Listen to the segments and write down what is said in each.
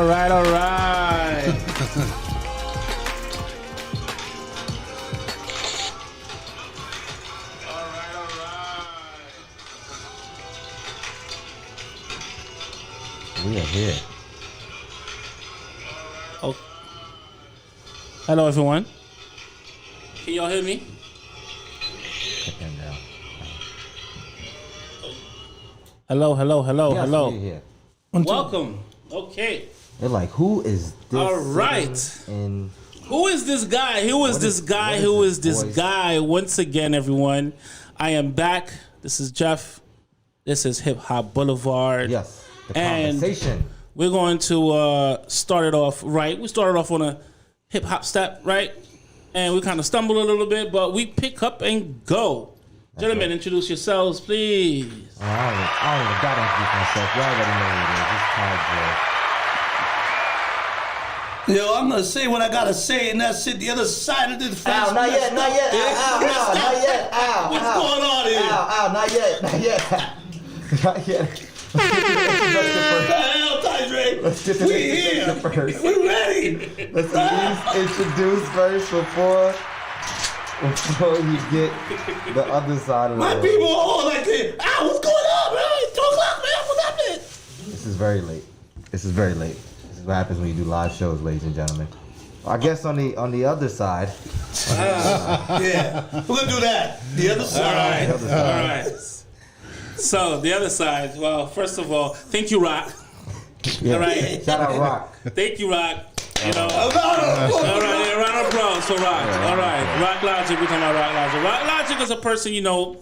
all right, all right. We are here. Oh. Hello, everyone. Can y'all hear me? Cut them down. Hello, hello, hello, Yes, hello. we're here. Welcome. Okay. They're like, who is this? All right. And Who is this guy? Who is this guy? Who is this guy? Once again, everyone, I am back. This is Jeff. This is Hip Hop Boulevard. yes, the And conversation. we're going to start it off right. We started off on a hip hop step, right? And we kind of stumbled a little bit, but we pick up and go. Gentlemen, introduce yourselves, please. I don't even got to introduce myself. Y'all already know what it is. It's Ty Yo, I'm gonna say what I gotta say, and that's it. The other side of this fence. Ow, not yet, not yet. Ow, ow, not yet. Ow, What's ow. going on here? Ow, not yet, not yet. Not yet. Hell, Ty Let's get to we the here. introduction first. We ready. Let's at least introduce first before you get the other side of the My road. people are all like, "Ah, what's going on, man? It's 2 o'clock, man. What's happening?" This is very late. This is very late. This is what happens when you do live shows, ladies and gentlemen. I guess on the other side. Yeah, we're gonna do that. The other All side. right. All right. So, the other side. Well, first of all, thank you, Rock. Yeah. All right. Shout out Rock. Thank you, Rock. You know. Oh, no. All right, yeah, round of applause for Rock. All right, Rock Logic. We're talking about Rock Logic. Rock Logic is a person, you know,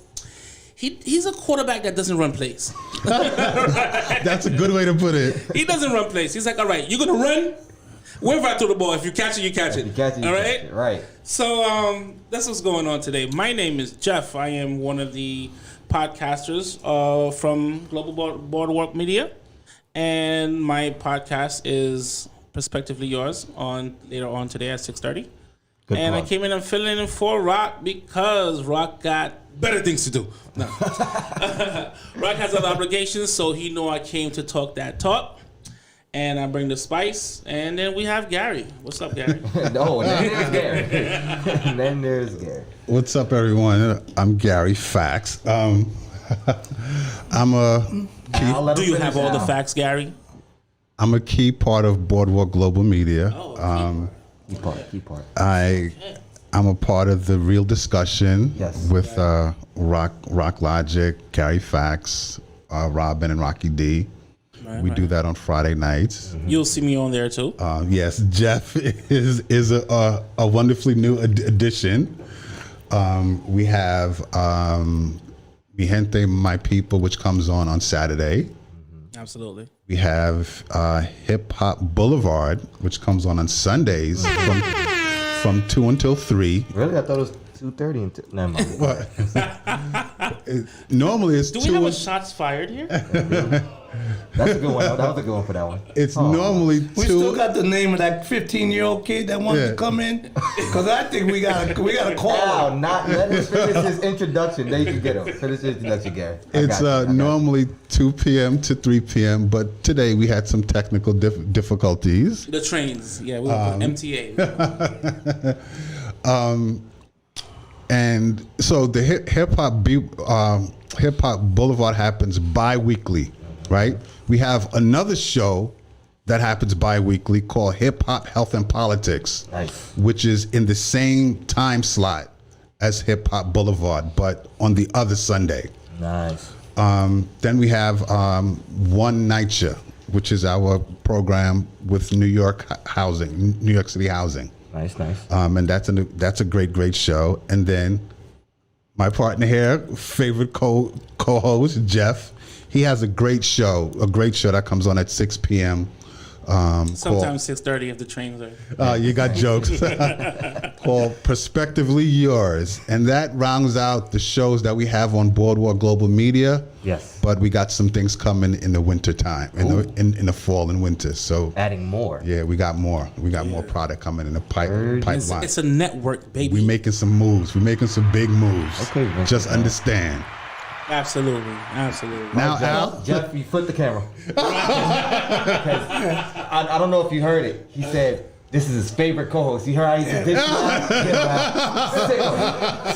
he's a quarterback that doesn't run plays. That's a good way to put it. He doesn't run plays. He's like, all right, you're going to run? Wherever I throw the ball, if you catch it, you catch it. You catch it, you all catch right? it. Right. So that's what's going on today. My name is Jeff. I am one of the podcasters from Global Boardwalk Media. And my podcast is Prospectively Yours on later on today at 6:30. Good And I plug. came in and filling in for Rock because Rock got better things to do. No. Rock has other obligations, so he know I came to talk that talk. And I bring the spice. And then we have Gary. What's up, Gary? No, then there's Gary. Then there's Gary. What's up, everyone? I'm Gary Fax. I'm a I'll let Do him you finish have all the now. facts, Gary? I'm a key part of Boardwalk Global Media. Key part. I'm a part of the Real Discussion Yes. with Rock Logic, Gary Fax, Robin, and Rocky D. We do that on Friday nights. You'll see me on there too. Yes, Jeff is a wonderfully new addition. We have Mi Gente, My People, which comes on Saturday. Absolutely. We have Hip Hop Boulevard, which comes on Sundays from 2 until 3. Really? I thought it was 2:30 until. Never mind. What? Normally it's Do 2. we have a shots fired here? That's a good one. That was a good one for that one. It's normally We 2. still got the name of that 15-year-old kid that wanted Yeah. to come in, because I think we gotta call Ow, him. not let him finish his introduction. Then you can get him. Finish his introduction, Gary. I It's got you, I got you. normally 2 p.m. to 3 p.m., but today we had some technical difficulties. The trains. Yeah, we were MTA. And so the Hip Hop Boulevard happens bi-weekly, right? We have another show that happens bi-weekly called Hip Hop Health and Politics, Nice. which is in the same time slot as Hip Hop Boulevard, but on the other Sunday. Nice. Then we have One Night, which is our program with New York City Housing. Nice. And that's a great show. And then my partner here, favorite co-host Jeff, he has a great show that comes on at 6 p.m. Sometimes 6:30 if the trains are. You got jokes. Called Prospectively Yours, and that rounds out the shows that we have on Boardwalk Global Media. Yes. But we got some things coming in the winter time, in the fall and winter. So Adding more. yeah, we got more. We got more product coming in the pipeline. It's a network, baby. We making some moves. We making some big moves. Okay, Vince. Just understand. Absolutely. Now, Jeff, Al, Jeff, you flip the camera. 'Cause I don't know if you heard it. He said this is his favorite co-host. You heard how he said this?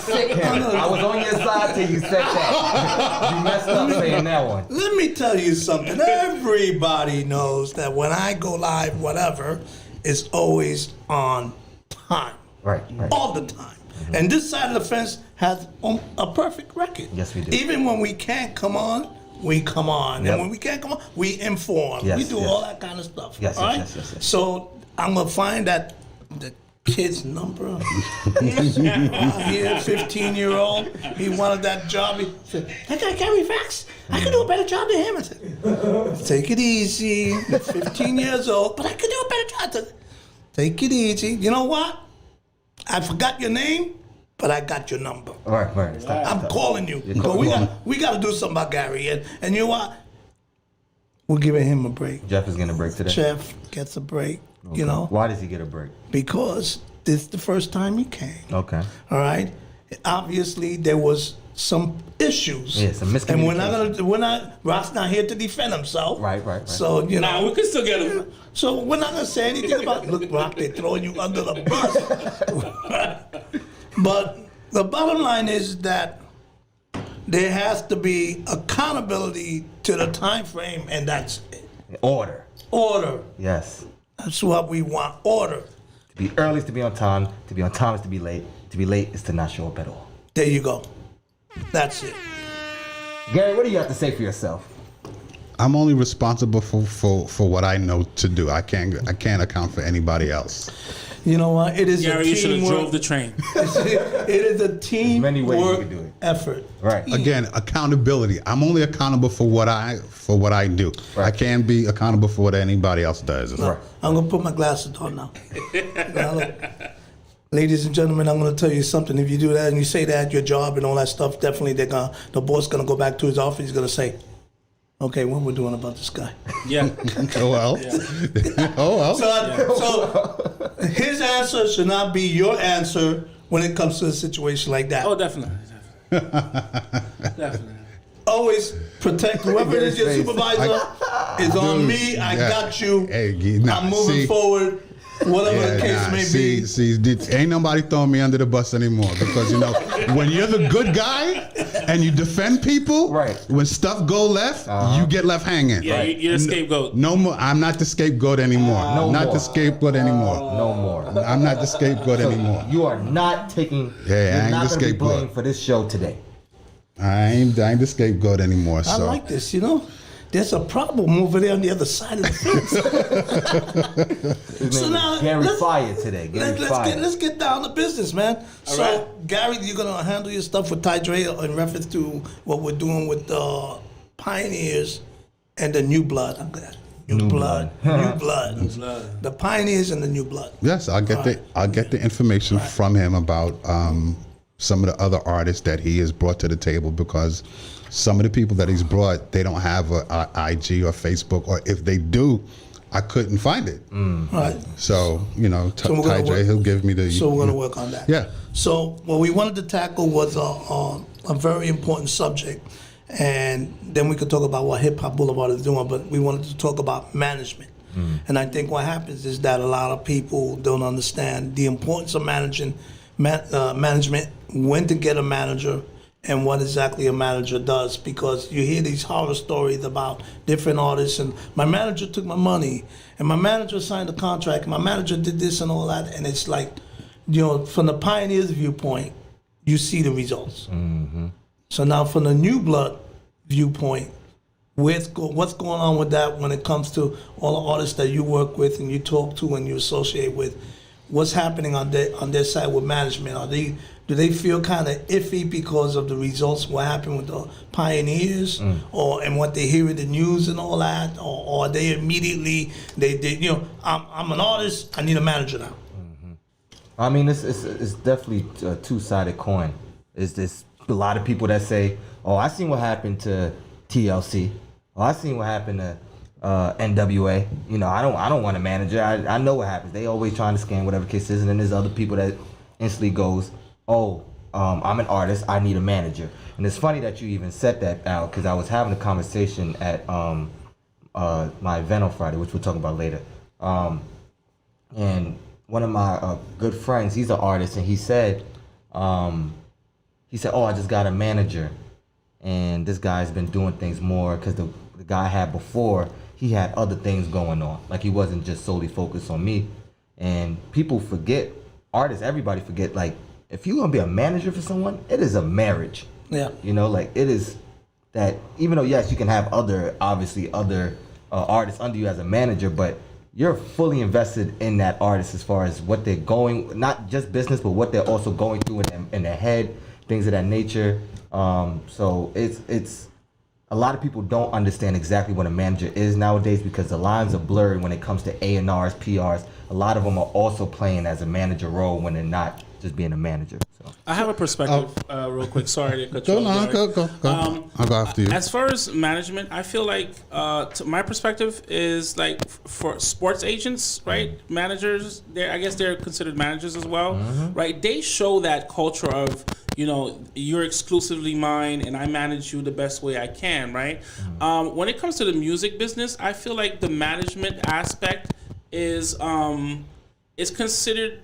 Sick him. I was on your side till you said that. You messed up saying that one. Let me tell you something. Everybody knows that when I go live, whatever, it's always on time. Right. All the time. And this side of the fence has a perfect record. Yes, we do. Even when we can't come on, we come on. Yep. And when we can't come on, we inform. Yes, we do yes. all that kind of stuff. Yes, all yes, right? yes. So I'm going to find that the kid's number. Here, 15-year-old. He wanted that job. He said, that guy Gary Fax, I can do a better job than him. I said, take it easy. You're 15 years old, but I can do a better job. I said, take it easy. You know what? I forgot your name, but I got your number. All right. Stop. I'm calling you. You're But calling. we got to do something about Gary. And you know what? We're giving him a break. Jeff is getting a break today. Jeff gets a break, you know, Why does he get a break? because this is the first time he came. Okay. All right. Obviously, there was some issues. Yeah, some And Rock's not here to defend himself. Right. So, you know. Nah, we can still get him. So we're not gonna say anything about look, Rock, they're throwing you under the bus. But the bottom line is that there has to be accountability to the time frame, and that's it. Order. Order. Yes. That's what we want. Order. To be early is to be on time. To be on time is to be late. To be late is to not show up at all. There you go. That's it. Gary, what do you have to say for yourself? I'm only responsible for what I know to do. I can't account for anybody else. You know what? It is Gary, a you should have teamwork. drove the train. It is a team many ways you work could do it. effort. Right. Again, accountability. I'm only accountable for what I do. Right. I can't be accountable for what anybody else does. Right. I'm gonna put my glasses on now. Now look. Ladies and gentlemen, I'm going to tell you something. If you do that and you say that at your job and all that stuff, definitely the boss going to go back to his office. He's going to say, okay, what we're doing about this guy. Yeah. Oh well. Oh well. So his answer should not be your answer when it comes to a situation like that. Oh, definitely. Definitely. Always protect whoever is your Face. supervisor. It's on Dude, me. I yeah. got you. Hey, nah, I'm moving see- forward. Whatever the case may be. See, ain't nobody throwing me under the bus anymore because when you're the good guy and you defend people, Right. when stuff go left, you get left hanging. Yeah, you're a scapegoat. No more. I'm not the scapegoat anymore. No not more. the scapegoat anymore. No more. I'm not the scapegoat So anymore. you are not taking. Yeah, I you're ain't not the going to be scapegoat. blamed for this show today. I ain't the scapegoat anymore. I So like this, you know. There's a problem over there on the other side of the fence. His So name now, is Gary let's- Fire today. Gary Fire. let's get down to business, man. So, right. Gary, you're gonna handle your stuff with Ty Dre in reference to what we're doing with the Pioneers and the New Blood. I'm glad. New blood. New blood. The Pioneers and the New Blood. yes, I'll get the information from him about some of the other artists that he has brought to the table because some of the people that he's brought, they don't have a IG or Facebook, or if they do, I couldn't find it. Right. So, we're gonna Ty J, work- he'll give me the... So we're gonna work on that. Yeah. So what we wanted to tackle was a very important subject, and then we could talk about what Hip Hop Boulevard is doing. But we wanted to talk about management, and I think what happens is that a lot of people don't understand the importance of management, when to get a manager, and what exactly a manager does, because you hear these horror stories about different artists and my manager took my money and my manager signed a contract and my manager did this and all that, and it's like, from the Pioneers' viewpoint, you see the results. So now from the New Blood viewpoint, what's going on with that when it comes to all the artists that you work with and you talk to and you associate with? What's happening on their side with management? Do they feel kind of iffy because of the results, what happened with the Pioneers, and what they hear in the news and all that, or they immediately I'm an artist, I need a manager now. I mean, it's definitely a two-sided coin. It's a lot of people that say, "Oh, I seen what happened to TLC. Oh, I seen what happened to NWA. I don't want a manager. I know what happens. They always trying to scam, whatever case is." And then there's other people that instantly goes, "Oh, I'm an artist. I need a manager. And it's funny that you even said that, Al, because I was having a conversation at my event on Friday, which we'll talk about later. And one of my good friends, he's an artist, and he said, "Oh, I just got a manager, and this guy's been doing things more because the guy I had before, he had other things going on. Like he wasn't just solely focused on me." And people forget, artists, everybody forget, like, if you're gonna be a manager for someone, it is a marriage. Yeah. You know, like it is that, even though yes, you can have other artists under you as a manager, but you're fully invested in that artist as far as what they're going, not just business, but what they're also going through in their head, things of that nature. So it's a lot of people don't understand exactly what a manager is nowadays because the lines are blurred when it comes to A&Rs, PRs. A lot of them are also playing as a manager role when they're not just being a manager. So I have a perspective, real quick. Sorry to cut you off. Go. I'll go after you. As far as management, I feel like my perspective is like for sports agents, right? Managers, I guess they're considered managers as well, right? They show that culture of, you're exclusively mine and I manage you the best way I can, right? When it comes to the music business, I feel like the management aspect is considered,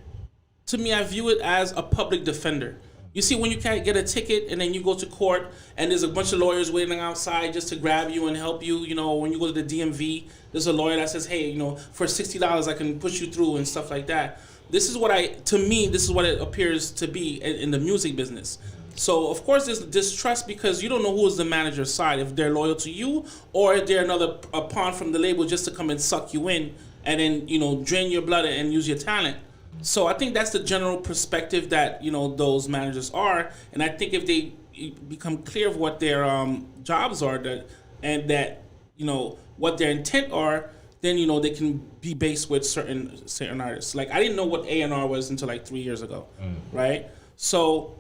to me, I view it as a public defender. You see, when you can't get a ticket and then you go to court and there's a bunch of lawyers waiting outside just to grab you and help you, when you go to the DMV, there's a lawyer that says, hey, for $60 I can push you through and stuff like that. This is what it appears to be in the music business. So, of course, there's distrust because you don't know who is the manager's side, if they're loyal to you or if they're a pawn from the label just to come and suck you in and then, drain your blood and use your talent. So I think that's the general perspective that, those managers are. And I think if they become clear of what their jobs are and what their intent are, then, they can be based with certain artists. Like, I didn't know what A&R was until like 3 years ago, right? So,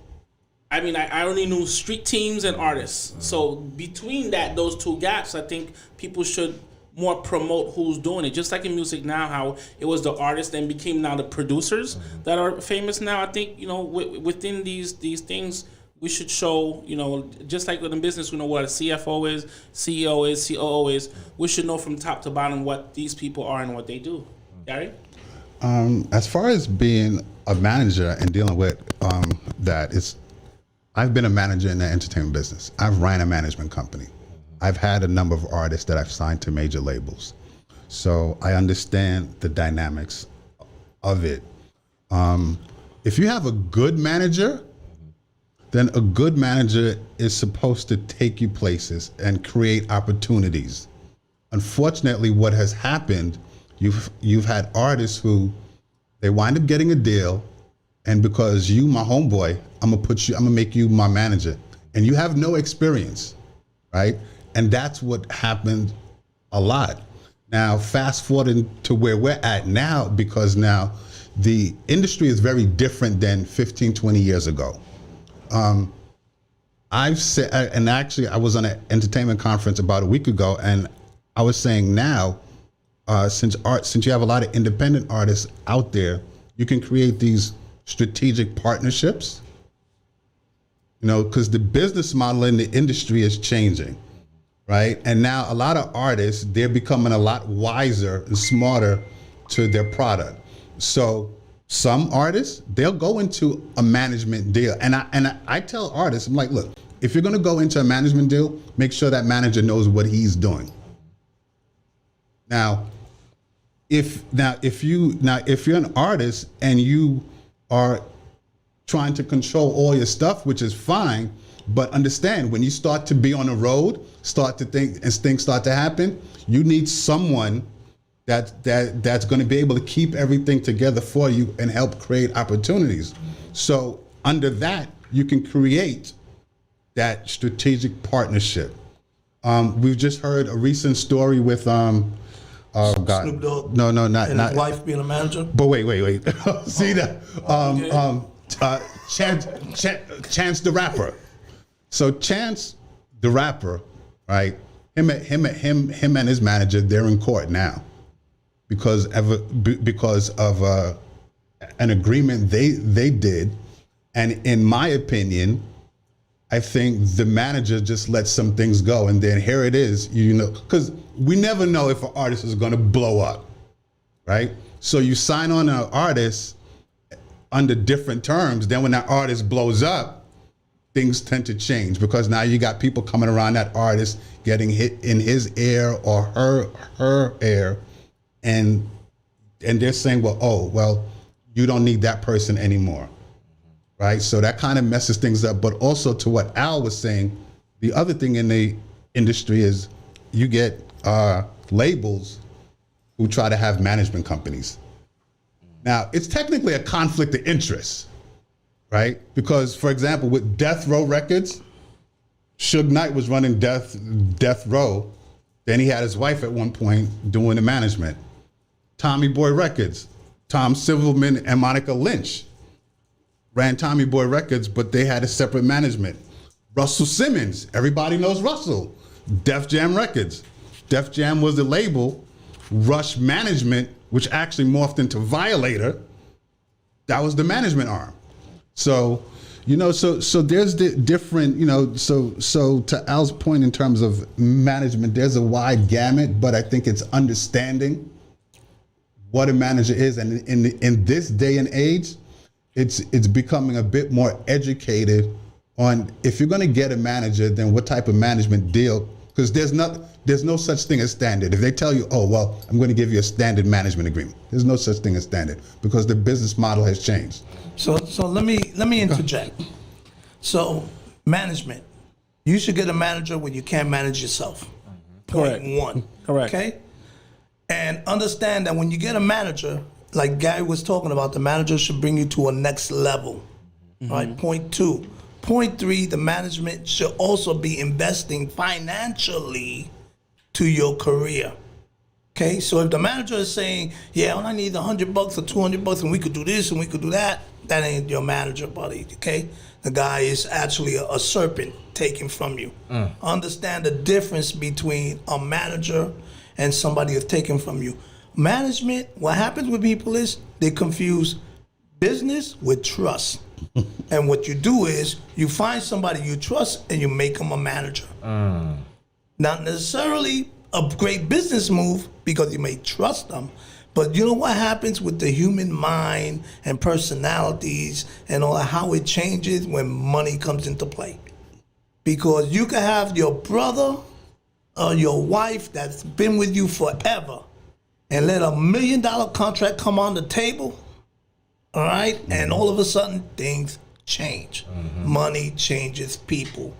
I mean, I only knew street teams and artists. So between those two gaps, I think people should more promote who's doing it. Just like in music now, how it was the artists then became now the producers that are famous now. I think, within these things, we should show, just like in business, we know what a CFO is, CEO is, COO is. We should know from top to bottom what these people are and what they do. Gary? As far as being a manager and dealing with I've been a manager in the entertainment business. I've ran a management company. I've had a number of artists that I've signed to major labels. So I understand the dynamics of it. If you have a good manager, then a good manager is supposed to take you places and create opportunities. Unfortunately, what has happened, you've had artists who they wind up getting a deal, and because you, my homeboy, I'm gonna make you my manager, and you have no experience, right? And that's what happened a lot. Now, fast forwarding to where we're at now, because now the industry is very different than 15, 20 years ago. I've said, and actually I was on an entertainment conference about a week ago, and I was saying now, since you have a lot of independent artists out there, you can create these strategic partnerships, because the business model in the industry is changing. Right? And now a lot of artists, they're becoming a lot wiser and smarter to their product. So some artists, they'll go into a management deal. And I tell artists, I'm like, look, if you're gonna go into a management deal, make sure that manager knows what he's doing. Now, if you're an artist and you are trying to control all your stuff, which is fine, but understand, when you start to be on the road, start to think, and things start to happen, you need someone that's going to be able to keep everything together for you and help create opportunities. So under that, you can create that strategic partnership. We've just heard a recent story with oh God, Snoop Dogg. No, not His wife being a manager. But wait. See that? Chance the Rapper. So Chance the Rapper, right? Him and his manager, they're in court now because of an agreement they did And in my opinion, I think the manager just lets some things go, and then here it is, because we never know if an artist is going to blow up, right? So you sign on an artist under different terms. Then when that artist blows up, things tend to change because now you got people coming around that artist getting hit in his ear or her ear, and they're saying, well, you don't need that person anymore. Right, so that kind of messes things up. But also to what Al was saying, the other thing in the industry is you get labels who try to have management companies. Now, it's technically a conflict of interest, right? Because, for example, with Death Row Records, Suge Knight was running Death Row. Then he had his wife at one point doing the management. Tommy Boy Records, Tom Silverman and Monica Lynch ran Tommy Boy Records, but they had a separate management. Russell Simmons, everybody knows Russell. Def Jam Records. Def Jam was the label. Rush Management, which actually morphed into Violator, that was the management arm. So, so there's the different, so to Al's point in terms of management, there's a wide gamut, but I think it's understanding what a manager is. And in this day and age, it's becoming a bit more educated on if you're going to get a manager, then what type of management deal, because there's no such thing as standard. If they tell you, oh, well, I'm going to give you a standard management agreement, there's no such thing as standard because the business model has changed. So let me interject. So management, you should get a manager when you can't manage yourself. Correct. Point one. Correct. Okay? And understand that when you get a manager, like Gary was talking about, the manager should bring you to a next level. Right? Point two. Point three, the management should also be investing financially to your career. Okay? So if the manager is saying, yeah, I need $100 or $200 and we could do this and we could do that, that ain't your manager, buddy. Okay? The guy is actually a serpent taken from you. Understand the difference between a manager and somebody who's taken from you. Management, what happens with people is they confuse business with trust. And what you do is you find somebody you trust and you make them a manager. Not necessarily a great business move because you may trust them, but you know what happens with the human mind and personalities and all how it changes when money comes into play. Because you can have your brother or your wife that's been with you forever and let $1 million contract come on the table, all right? And all of a sudden, things change. Money changes people.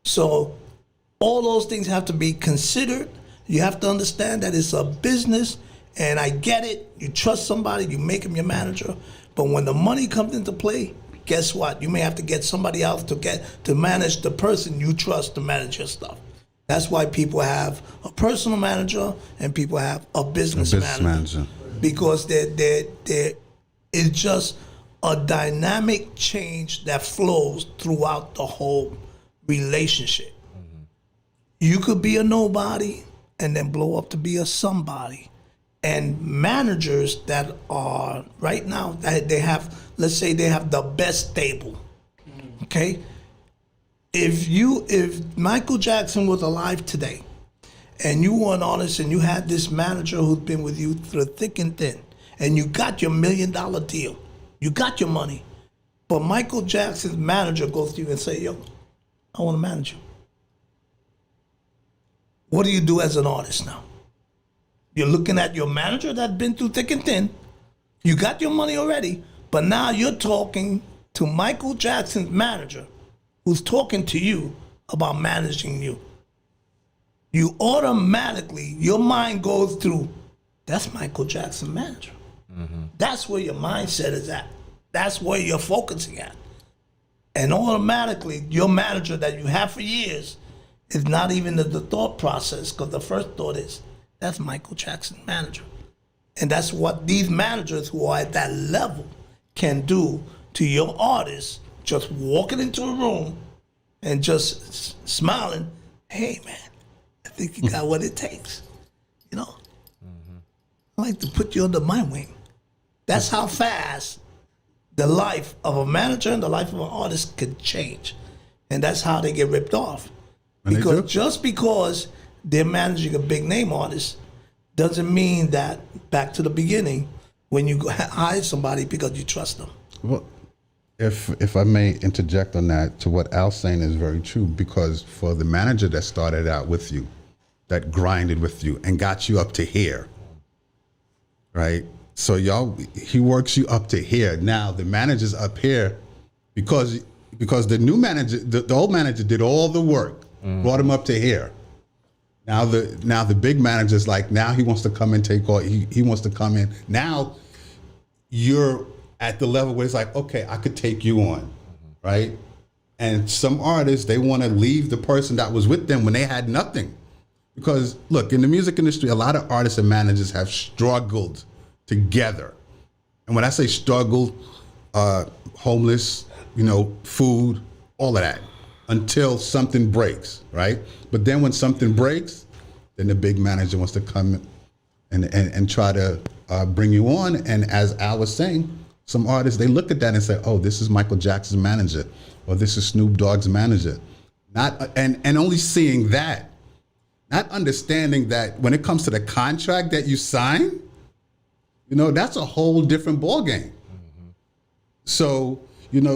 So all those things have to be considered. You have to understand that it's a business, and I get it. You trust somebody, you make them your manager. But when the money comes into play, guess what? You may have to get somebody else to manage the person you trust to manage your stuff. That's why people have a personal manager and people have a business manager. Because there is just a dynamic change that flows throughout the whole relationship. You could be a nobody and then blow up to be a somebody. And managers that are right now, they have, let's say they have the best stable, okay? If Michael Jackson was alive today and you were an artist and you had this manager who's been with you through thick and thin and you got your $1 million deal, you got your money, but Michael Jackson's manager goes to you and say, yo, I want to manage you. What do you do as an artist now? You're looking at your manager that's been through thick and thin. You got your money already, but now you're talking to Michael Jackson's manager who's talking to you about managing you. You automatically, your mind goes through, that's Michael Jackson's manager. That's where your mindset is at. That's where you're focusing at. And automatically, your manager that you have for years is not even the thought process, because the first thought is, that's Michael Jackson's manager. And that's what these managers who are at that level can do to your artist, just walking into a room and just smiling, hey man, I think you got what it takes. You know? I like to put you under my wing. That's how fast the life of a manager and the life of an artist could change. And that's how they get ripped off. And they Because do. just because they're managing a big name artist doesn't mean that, back to the beginning, when you hire somebody because you trust them. Well, if I may interject on that, to what Al's saying is very true, because for the manager that started out with you, that grinded with you and got you up to here, right? So he works you up to here. Now the manager's up here because the new manager, the old manager did all the work, brought him up to here. Now the big manager's like, now he wants to come and take all, he wants to come in. Now you're at the level where it's like, okay, I could take you on, right? And some artists, they want to leave the person that was with them when they had nothing. Because look, in the music industry, a lot of artists and managers have struggled together. And when I say struggle, homeless, food, all of that, until something breaks, right? But then when something breaks, then the big manager wants to come and try to bring you on. And as Al was saying, some artists, they look at that and say, oh, this is Michael Jackson's manager, or this is Snoop Dogg's manager. And only seeing that, not understanding that when it comes to the contract that you sign, that's a whole different ballgame. So,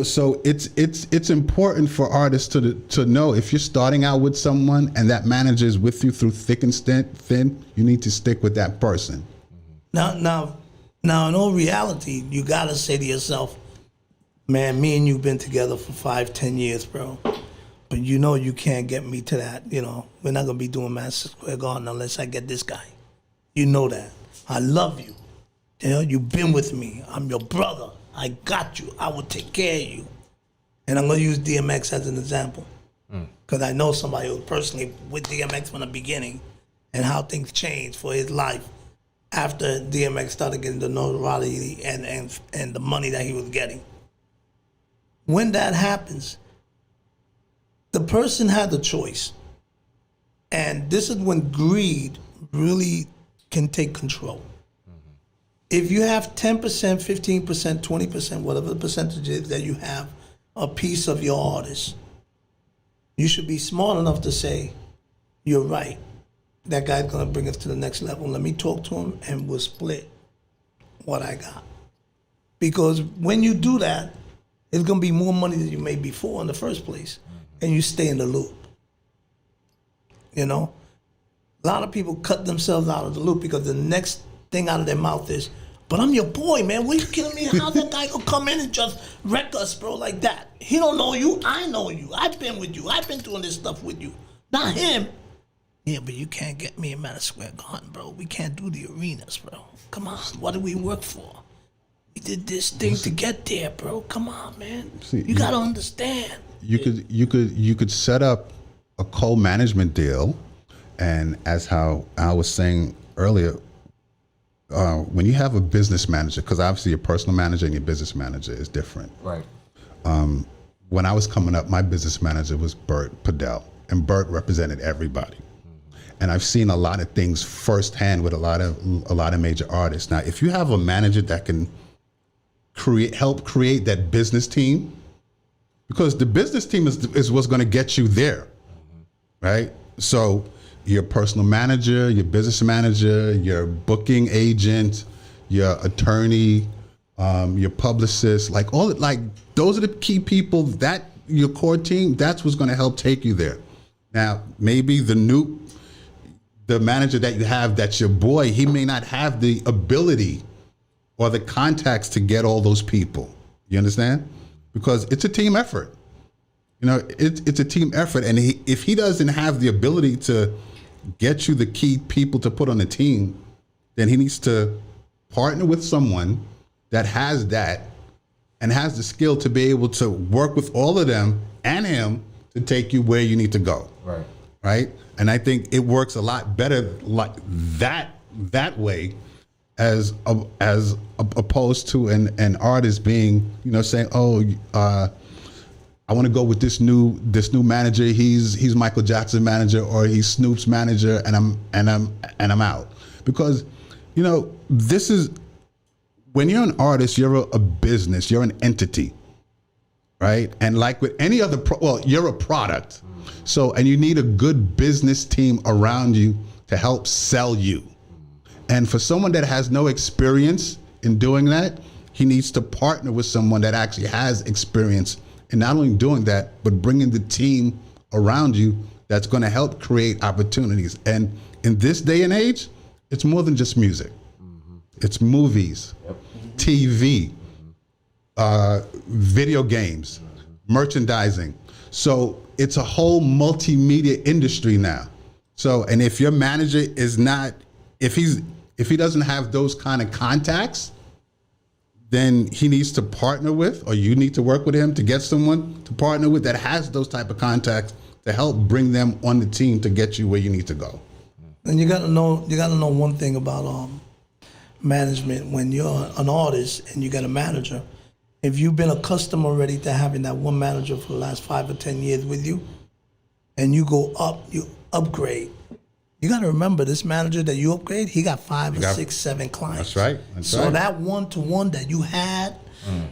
so it's important for artists to know, if you're starting out with someone and that manager is with you through thick and thin, you need to stick with that person. Now, in all reality, you gotta say to yourself, man, me and you've been together for 5-10 years, bro. But you can't get me to that. We're not gonna be doing Madison Square Garden unless I get this guy. You know that. I love you. You've been with me. I'm your brother. I got you. I will take care of you. And I'm gonna use DMX as an example, because I know somebody who was personally with DMX from the beginning, and how things changed for his life after DMX started getting the notoriety and the money that he was getting. When that happens, the person had the choice. And this is when greed really can take control. If you have 10%, 15%, 20%, whatever the percentage is that you have a piece of your artist, you should be smart enough to say, you're right. That guy's gonna bring us to the next level. Let me talk to him and we'll split what I got. Because when you do that, it's gonna be more money than you made before in the first place. And you stay in the loop. A lot of people cut themselves out of the loop because the next thing out of their mouth is, but I'm your boy, man. What are you kidding me? How's that guy gonna come in and just wreck us, bro, like that? He don't know you. I know you. I've been with you. I've been doing this stuff with you. Not him. Yeah, but you can't get me in Madison Square Garden, bro. We can't do the arenas, bro. Come on. What do we work for? We did this thing to get there, bro. Come on, man. You gotta understand. You could set up a co-management deal, and as how I was saying earlier, when you have a business manager, because obviously your personal manager and your business manager is different. Right. When I was coming up, my business manager was Bert Padell, and Bert represented everybody. And I've seen a lot of things firsthand with a lot of major artists. Now, if you have a manager that can help create that business team, because the business team is what's going to get you there, right? So your personal manager, your business manager, your booking agent, your attorney, your publicist, those are the key people, that your core team, that's what's going to help take you there. Now, maybe the manager that you have, that's your boy, he may not have the ability or the contacts to get all those people. You understand? Because it's a team effort. It's a team effort. And if he doesn't have the ability to get you the key people to put on the team, then he needs to partner with someone that has that and has the skill to be able to work with all of them and him to take you where you need to go. Right. Right? And I think it works a lot better like that way as opposed to an artist being, saying, oh, I want to go with this new manager. He's Michael Jackson's manager, or he's Snoop's manager, and I'm out. Because, this is when you're an artist, you're a business, you're an entity, right? And like with any other, you're a product. So, and you need a good business team around you to help sell you. And for someone that has no experience in doing that, he needs to partner with someone that actually has experience in not only doing that, but bringing the team around you that's going to help create opportunities. And in this day and age, it's more than just music. It's movies, TV, video games, merchandising. So it's a whole multimedia industry now. So, and if your manager is not, if he doesn't have those kind of contacts, then he needs to partner with, or you need to work with him to get someone to partner with that has those type of contacts to help bring them on the team to get you where you need to go. And you gotta know one thing about management. When you're an artist and you got a manager, if you've been accustomed already to having that one manager for the last 5 or 10 years with you, and you go up, you upgrade. You got to remember, this manager that you upgrade, he got 5 or 6, 7 clients. That's right. That's so right. that one-to-one that you had,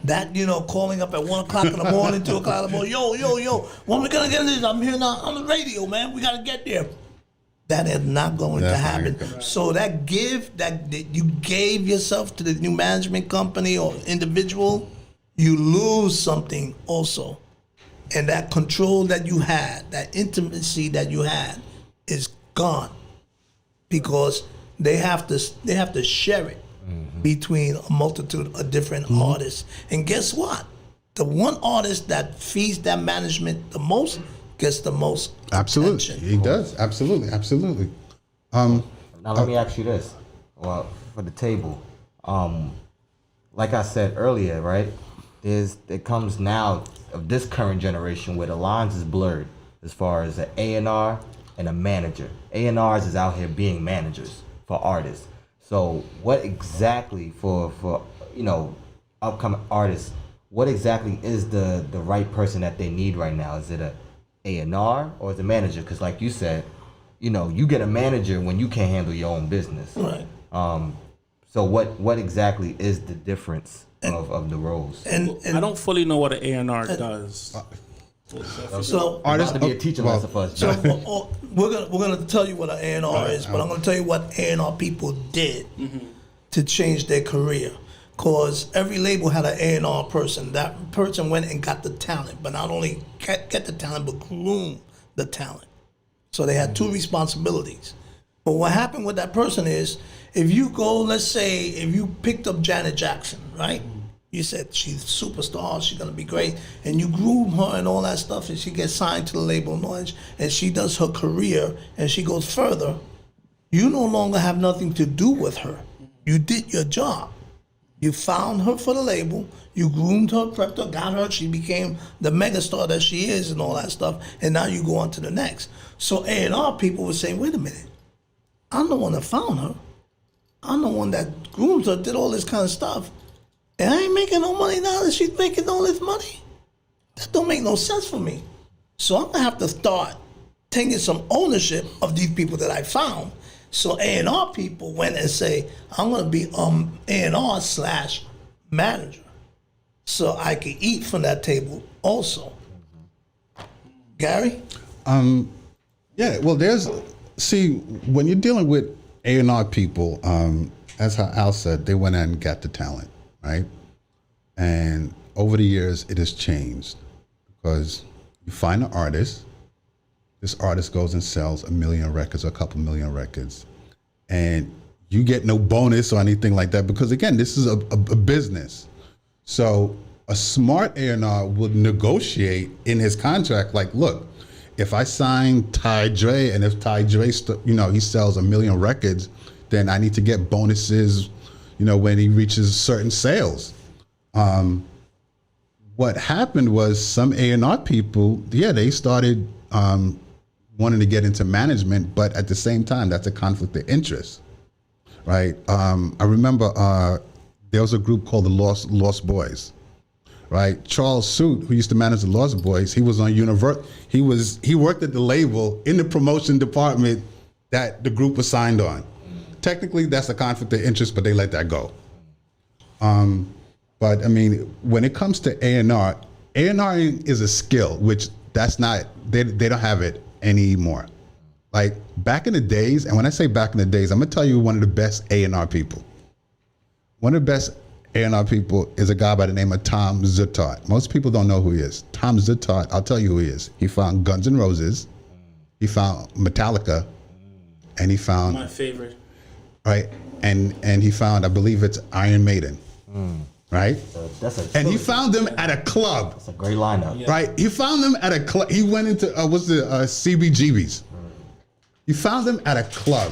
that, calling up at 1 o'clock in the morning, 2 o'clock in the morning, yo, when we going to get this? I'm here now on the radio, man. We got to get there. That is not going to happen. So that you gave yourself to the new management company or individual, you lose something also. And that control that you had, that intimacy that you had is gone. Because they have to share it between a multitude of different artists. And guess what? The one artist that feeds that management the most gets the most Absolutely. attention. He does. Absolutely. Now let me ask you this, well, for the table. Like I said earlier, right? It comes now of this current generation where the lines is blurred as far as an A&R and a manager. A&Rs is out here being managers for artists. So what exactly for upcoming artists, what exactly is the right person that they need right now? Is it a A&R or is it a manager? Because like you said, you get a manager when you can't handle your own business. Right. So what exactly is the difference of the roles? And I don't fully know what an A&R does. so Artists to be a teacher lesson for us. So we're gonna tell you what an A&R is, but I'm gonna tell you what A&R people did to change their career. Cause every label had an A&R person. That person went and got the talent, but not only get the talent, but groom the talent. So they had 2 responsibilities. But what happened with that person is, if you go, let's say, if you picked up Janet Jackson, right? You said she's a superstar, she's gonna be great, and you groom her and all that stuff, and she gets signed to the label and she does her career and she goes further, you no longer have nothing to do with her. You did your job. You found her for the label, you groomed her, prepped her, got her, she became the megastar that she is and all that stuff, and now you go on to the next. So A&R people were saying, wait a minute, I'm the one that found her. I'm the one that groomed her, did all this kind of stuff. And I ain't making no money now that she's making all this money. That don't make no sense for me. So I'm gonna have to start taking some ownership of these people that I found. So A&R people went and say, I'm gonna be A&R / manager. So I can eat from that table also. Gary? Yeah, well, when you're dealing with A&R people, as how Al said, they went and got the talent, right? And over the years, it has changed because you find an artist, this artist goes and sells 1 million records or a couple million records, and you get no bonus or anything like that because, again, this is a business. So a smart A&R would negotiate in his contract, like, look, if I sign Ty Dre and if Ty Dre, he sells 1 million records, then I need to get bonuses, when he reaches certain sales. What happened was some A&R people, they started wanting to get into management, but at the same time, that's a conflict of interest, right? I remember there was a group called the Lost Boys. Right, Charles Suit, who used to manage the Lost Boys, he was on Universal. He worked at the label in the promotion department that the group was signed on. Technically, that's a conflict of interest, but they let that go. But I mean, when it comes to A&R is a skill, which that's not, they don't have it anymore. Like back in the days, and when I say back in the days, I'm gonna tell you one of the best A&R people. One of the best A&R people is a guy by the name of Tom Zutaut. Most people don't know who he is. Tom Zutaut, I'll tell you who he is. He found Guns N' Roses, he found Metallica, and he found My favorite. right, and he found, I believe it's Iron Maiden, right? That's a And he trilogy. found them at a club, That's a great lineup. right? He found them at a club. He went into what's the CBGB's. He found them at a club.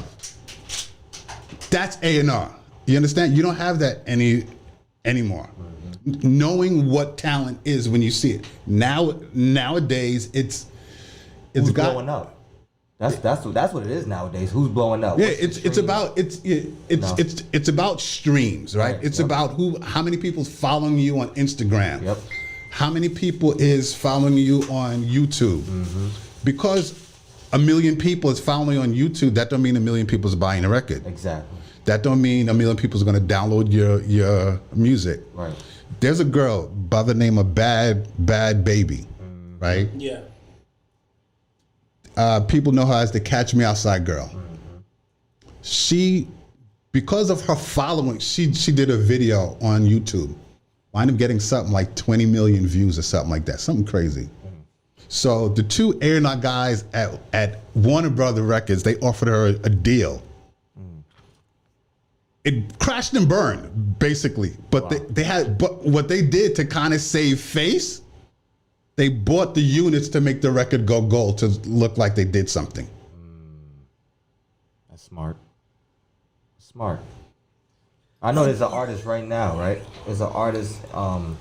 That's A&R. You understand? You don't have that anymore. Knowing what talent is when you see it. Nowadays, it's Who's got blowing up? That's what it is nowadays. Who's blowing up? yeah. What's the It's stream? about No. it's about streams, right? Right, It's yep. about how many people's following you on Instagram. Yep. How many people is following you on YouTube? Because 1 million people is following you on YouTube, that don't mean 1 million people is buying a record. Exactly. That don't mean 1 million people is going to download your music. Right. There's a girl by the name of Bad Baby, right? Yeah. People know her as the Catch Me Outside girl. She, because of her following, she did a video on YouTube. Wound up getting something like 20 million views or something like that, something crazy. So the two A&R guys at Warner Brother Records, they offered her a deal. It crashed and burned, basically. But but what they did to kind of save face, they bought the units to make the record go gold to look like they did something. That's smart. Smart. I know there's an artist right now, right? There's an artist. I'm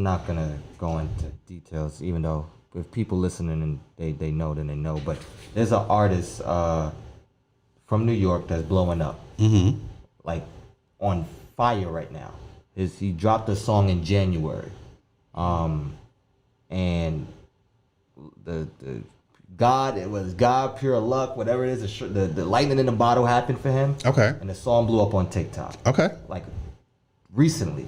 not gonna go into details, even though if people listening and they know, then they know. But there's an artist from New York that's blowing up, like on fire right now. He dropped a song in January, and the God, it was God, pure luck, whatever it is. The lightning in the bottle happened for him. Okay. And the song blew up on TikTok. Okay. Like recently.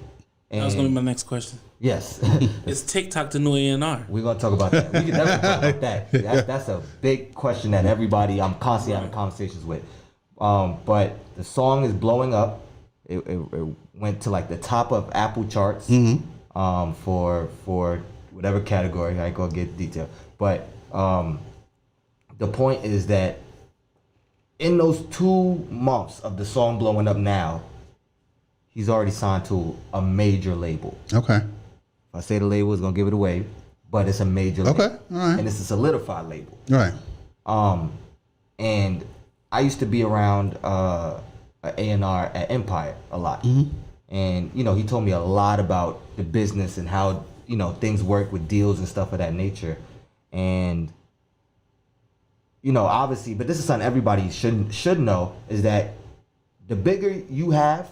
And That was gonna be my next question. yes, Is TikTok the new A&R? we're gonna talk about that. We can definitely talk about that. That's a big question that everybody I'm constantly having conversations with. But the song is blowing up. It went to like the top of Apple charts for whatever category. I ain't gonna get detail, but the point is that in those 2 months of the song blowing up now, he's already signed to a major label. Okay. If I say the label is gonna give it away, but it's a major label. Okay, all right. And it's a solidified label. Right. And I used to be around A&R at Empire a lot. And, he told me a lot about the business and how, things work with deals and stuff of that nature. And, obviously, but this is something everybody should know, is that the bigger you have,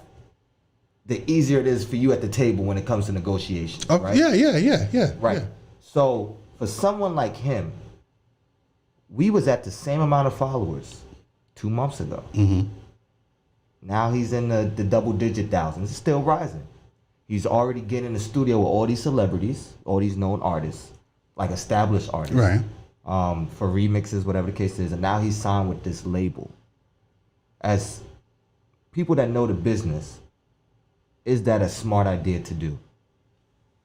the easier it is for you at the table when it comes to negotiations, Oh, right? Yeah. Right. Yeah. So for someone like him, we was at the same amount of followers 2 months ago. Now he's in the double-digit thousands. It's still rising. He's already getting in the studio with all these celebrities, all these known artists, like established artists, Right. for remixes, whatever the case is. And now he's signed with this label. As people that know the business, is that a smart idea to do?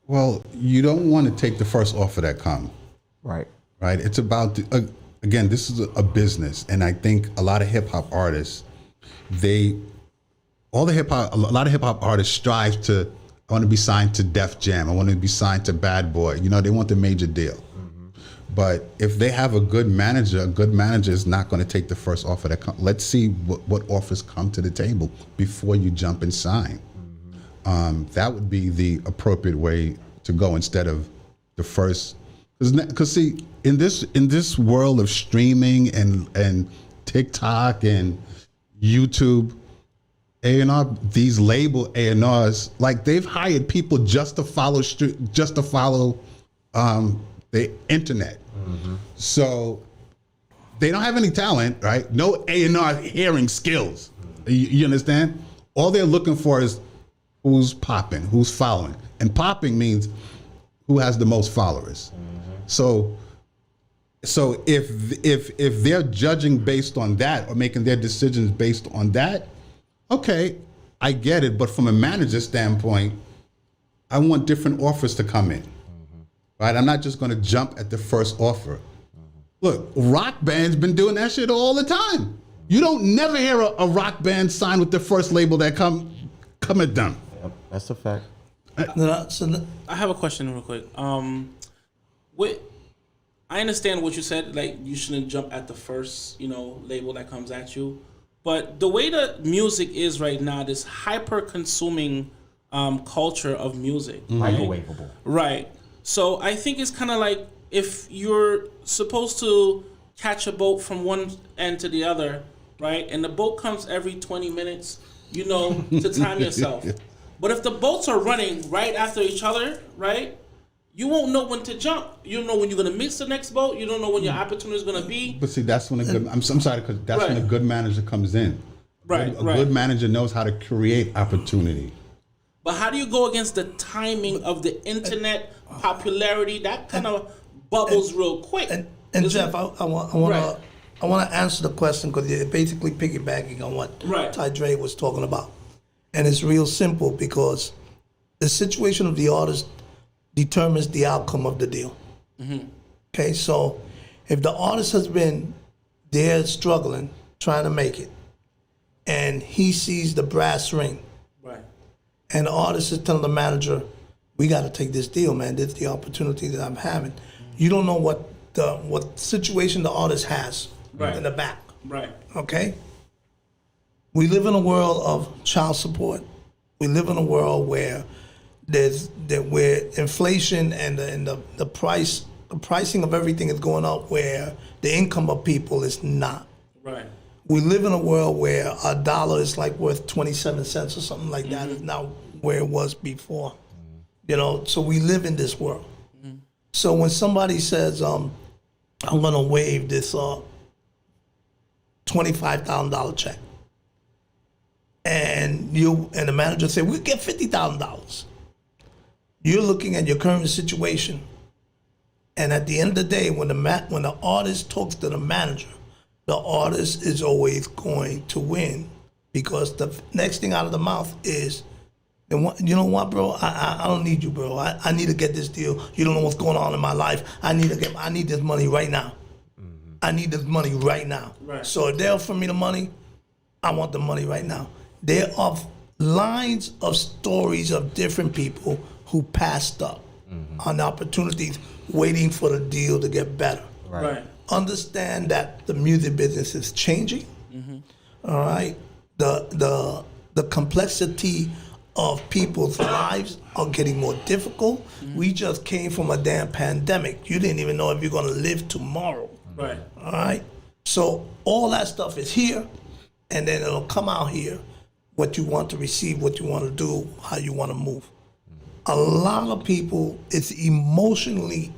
Well, you don't want to take the first offer that come. Right. Right. It's about again, this is a business, and I think a lot of hip hop artists, a lot of hip hop artists strive to. I want to be signed to Def Jam. I want to be signed to Bad Boy. They want the major deal. But if they have a good manager is not going to take the first offer that comes. Let's see what offers come to the table before you jump and sign. That would be the appropriate way to go instead of the first. Because see, in this world of streaming and TikTok and YouTube, A&R, these label A&Rs, like they've hired people just to follow the internet. So they don't have any talent, right? No A&R hearing skills. You understand? All they're looking for is, they want the major deal. who's popping, who's following. And popping means who has the most followers. So if they're judging based on that or making their decisions based on that, okay, I get it. But from a manager standpoint, I want different offers to come in. Right? I'm not just going to jump at the first offer. Look, rock bands been doing that shit all the time. You don't never hear a rock band sign with the first label that come at them. Yep, that's a fact. I have a question real quick. I understand what you said. Like, you shouldn't jump at the first, label that comes at you. But the way that music is right now, this hyper-consuming culture of music, Microwavable. right? So I think it's kind of like if you're supposed to catch a boat from one end to the other, right? And the boat comes every 20 minutes, to time yourself. But if the boats are running right after each other, right? You won't know when to jump. You don't know when you're going to miss the next boat. You don't know when your opportunity is going to be. But see, that's when I'm sorry, because that's when a good manager comes in. Right, A good manager knows how to create opportunity. But how do you go against the timing of the internet popularity? That kind of bubbles real quick. And Jeff, I want to answer the question because you're basically piggybacking on what Ty Dre was talking about. And it's real simple because the situation of the artist determines the outcome of the deal. Okay, so if the artist has been there struggling, trying to make it, and he sees the brass ring, and the artist is telling the manager, we got to take this deal, man. This is the opportunity that I'm having. You don't know what situation the artist has in the back. Right. Okay? We live in a world of child support. We live in a world where where inflation and the pricing of everything is going up, where the income of people is not. Right. We live in a world where a dollar is like worth 27 cents or something like that. It's not where it was before. So we live in this world. So when somebody says, I'm gonna waive this $25,000 check, and the manager say, we'll get $50,000. You're looking at your current situation, and at the end of the day, when the artist talks to the manager, the artist is always going to win, because the next thing out of the mouth is, you know what, bro? I don't need you, bro. I need to get this deal. You don't know what's going on in my life. I need this money right now. I need this money right now. Right. So if they offer me the money, I want the money right now. There are lines of stories of different people who passed up on opportunities, waiting for the deal to get better. Right. Understand that the music business is changing. All right. The complexity of people's lives are getting more difficult. We just came from a damn pandemic. You didn't even know if you're gonna live tomorrow. Right. All right. So all that stuff is here, and then it'll come out here. What you want to receive, what you want to do, how you want to move. A lot of people, it's emotionally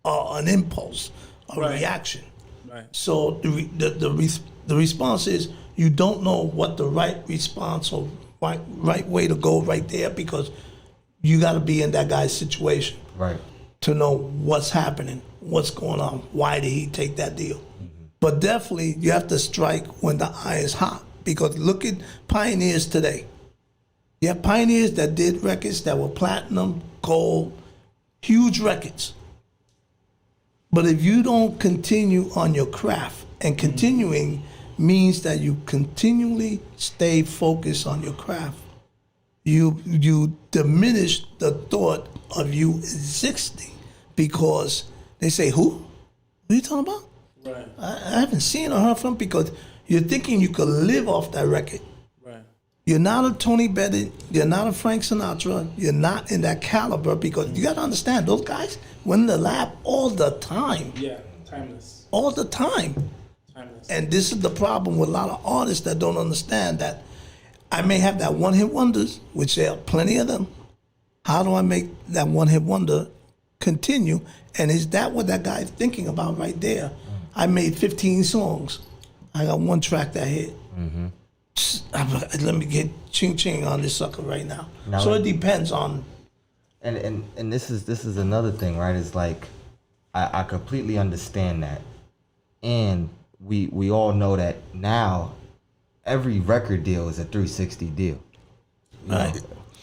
an impulse, a reaction. Right. So the response is, you don't know what the right response or right way to go right there, because you got to be in that guy's situation to know what's happening, what's going on, why did he take that deal. But definitely you have to strike when the iron is hot, because look at pioneers today. You have pioneers that did records that were platinum, gold, huge records. But if you don't continue on your craft, and continuing means that you continually stay focused on your craft, you diminish the thought of you existing, because they say, who are you talking about? Right. I haven't seen or heard from, because you're thinking you could live off that record. Right. You're not a Tony Bennett, you're not a Frank Sinatra, you're not in that caliber, because you got to understand, those guys went in the lab all the time. Yeah. Timeless. All the time. Timeless. And this is the problem with a lot of artists that don't understand that I may have that one-hit wonders, which there are plenty of them. How do I make that one-hit wonder continue? And is that what that guy's thinking about right there? I made 15 songs. I got one track that hit. Let me get ching on this sucker right now. Now So let- it depends on. And this is another thing, right? It's like I completely understand that, and we all know that now every record deal is a 360 deal. You know, Right.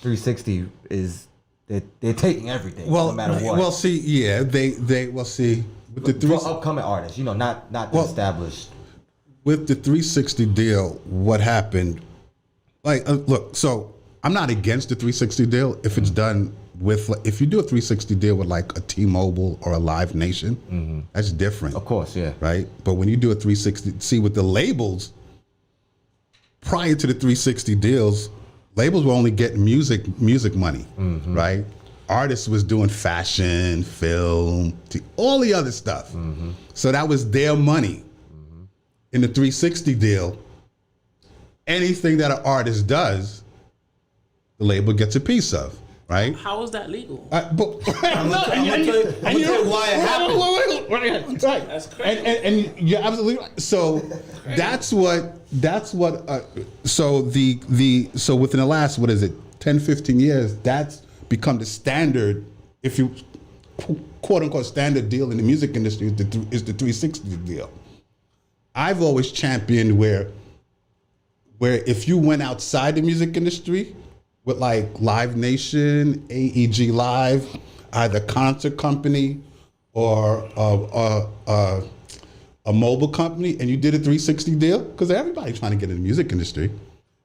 360 is they're taking everything, no matter what. Well, see, yeah, they will see with the For upcoming artists, you know, not the Well- established. with the 360 deal. What happened? Like, look, so I'm not against the 360 deal if it's done with. If you do a 360 deal with like a T-Mobile or a Live Nation, that's different. Of course, yeah. Right? But when you do a 360, see with the labels, prior to the 360 deals, labels were only getting music money, right? Artists was doing fashion, film, all the other stuff. So that was their money. In the 360 deal, anything that an artist does, the label gets a piece of, right? How is that legal? I'm gonna tell you why it happened. Right. That's crazy. And you're absolutely right. So that's what so so within the last, what is it, 10, 15 years, that's become the standard. If you quote unquote standard deal in the music industry is the 360 deal. I've always championed where if you went outside the music industry with like Live Nation, AEG Live, either concert company or a mobile company, and you did a 360 deal, because everybody's trying to get in the music industry,